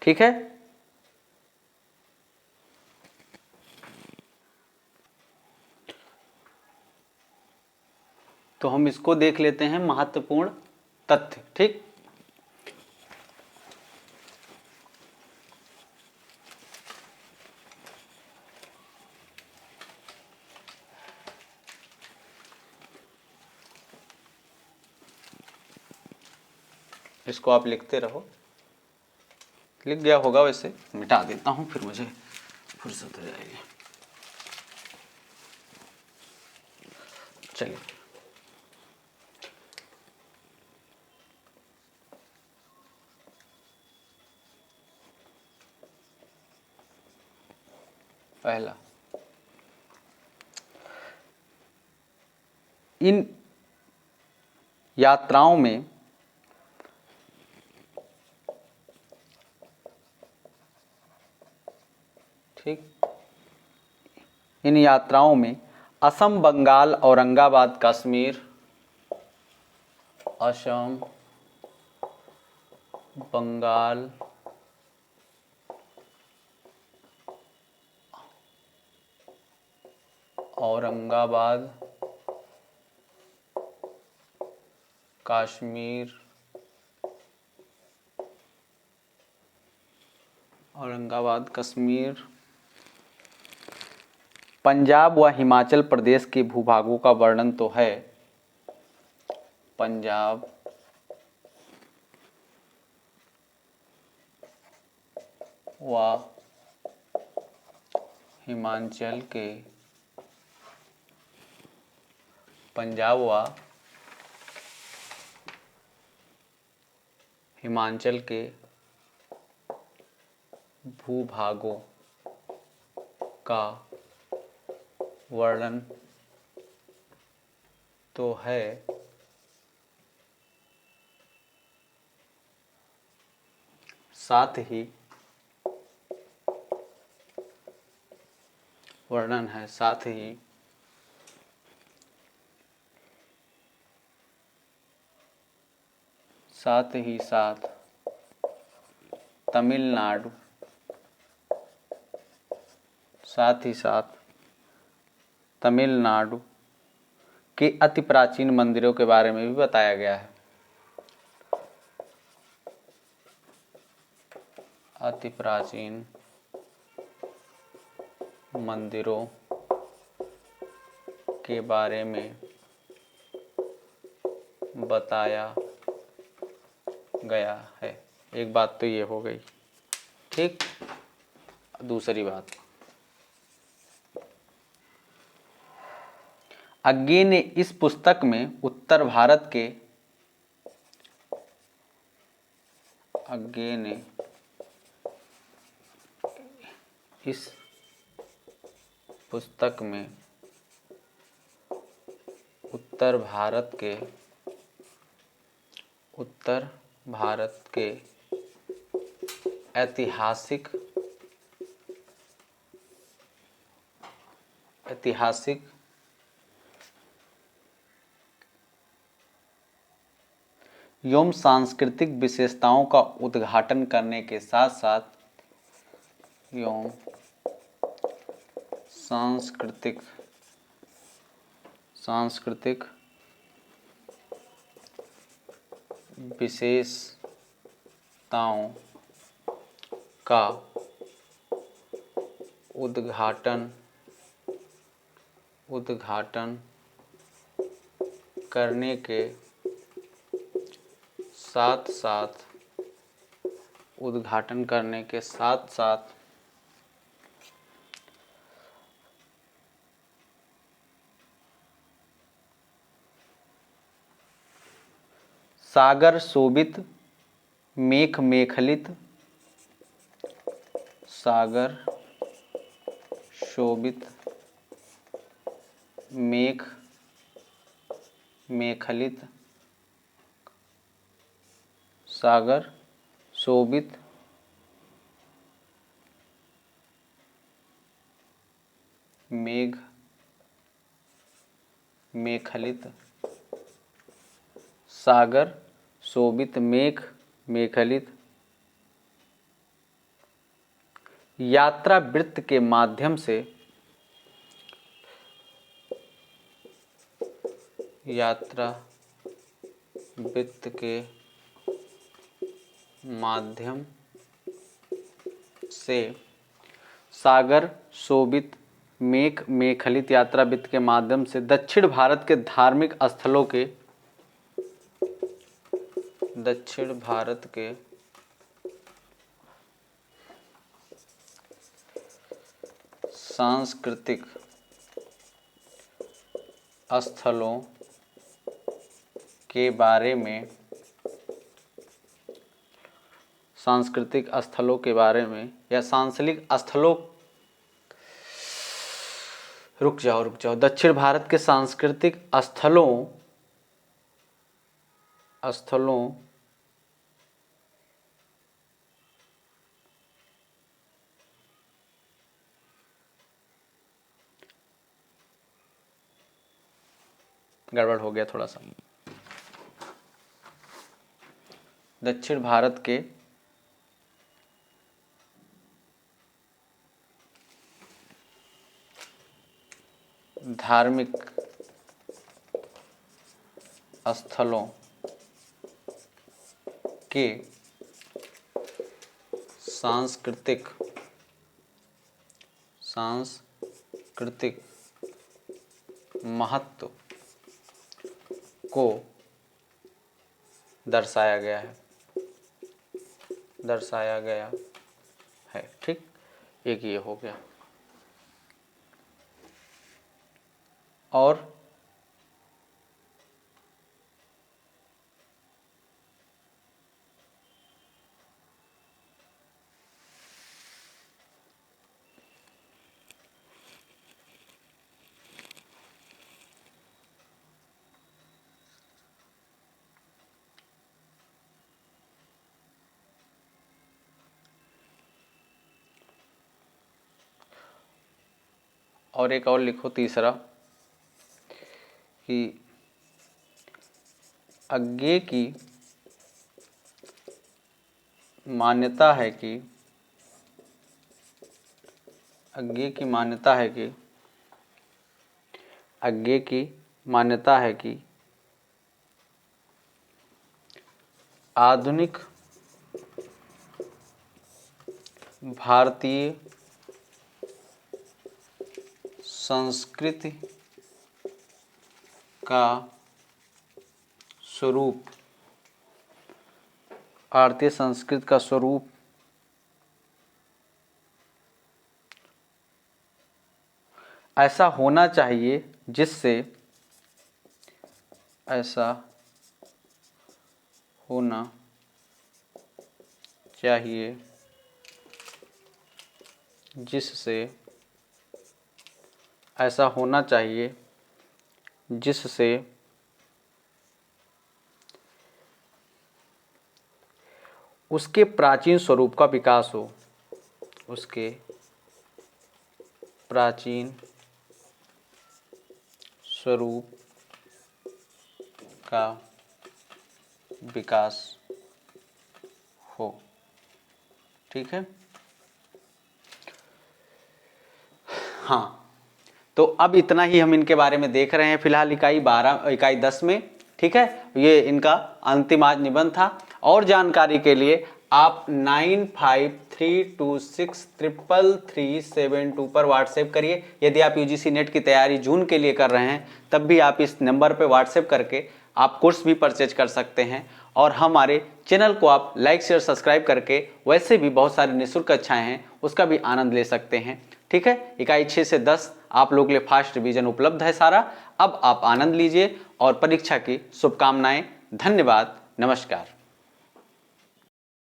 ठीक है, तो हम इसको देख लेते हैं महत्वपूर्ण तथ्य। ठीक, इसको आप लिखते रहो। लिख गया होगा, वैसे मिटा देता हूँ फिर मुझे फुर्सत हो जाएगी। चलिए, पहला, इन यात्राओं में ठीक, इन यात्राओं में असम, बंगाल, औरंगाबाद, कश्मीर, असम, बंगाल, औरंगाबाद, कश्मीर, औरंगाबाद, कश्मीर, पंजाब व हिमाचल प्रदेश के भूभागों का वर्णन तो है। पंजाब, व हिमाचल के, पंजाब व हिमाचल के भूभागों का वर्णन तो है। साथ ही वर्णन है, साथ ही साथ तमिलनाडु, साथ ही साथ तमिलनाडु के अति प्राचीन मंदिरों के बारे में भी बताया गया है। अति प्राचीन मंदिरों के बारे में बताया गया है। एक बात तो ये हो गई, ठीक। दूसरी बात, अज्ञे ने इस पुस्तक में उत्तर भारत के, अज्ञे ने इस पुस्तक में उत्तर भारत के ऐतिहासिक एवं सांस्कृतिक विशेषताओं का उद्घाटन करने के साथ साथ एवं सांस्कृतिक विशेषताओं का उद्घाटन करने के साथ साथ सागर शोभित मेखलित सागर शोभित मेखलित यात्रा वृत्त के माध्यम से सागर शोभित मेखलित यात्रा वृत्त के माध्यम से दक्षिण भारत के धार्मिक स्थलों के दक्षिण भारत के सांस्कृतिक स्थलों के बारे में, सांस्कृतिक स्थलों के बारे में या सांस्कृतिक स्थलों, रुक जाओ, दक्षिण भारत के सांस्कृतिक स्थलों गड़बड़ हो गया थोड़ा सा। दक्षिण भारत के धार्मिक स्थलों के सांस्कृतिक महत्व को दर्शाया गया है। ठीक, एक ये हो गया। और एक और लिखो तीसरा कि आगे की मान्यता है कि आधुनिक भारतीय संस्कृति का स्वरूप ऐसा होना चाहिए जिससे उसके प्राचीन स्वरूप का विकास हो, ठीक है। हाँ, तो अब इतना ही हम इनके बारे में देख रहे हैं फिलहाल इकाई 10 में। ठीक है, ये इनका अंतिम आज निबंध था। और जानकारी के लिए आप 9532633372 पर व्हाट्सएप करिए। यदि आप यूजीसी नेट की तैयारी जून के लिए कर रहे हैं तब भी आप इस नंबर पर व्हाट्सएप करके आप कोर्स भी परचेज कर सकते हैं। और हमारे चैनल को आप लाइक शेयर सब्सक्राइब करके वैसे भी बहुत सारी निःशुल्क कक्षाएं हैं उसका भी आनंद ले सकते हैं। ठीक है, इकाई 6 से 10 आप लोग के लिए फास्ट रिवीजन उपलब्ध है सारा। अब आप आनंद लीजिए और परीक्षा की शुभकामनाएं। धन्यवाद, नमस्कार।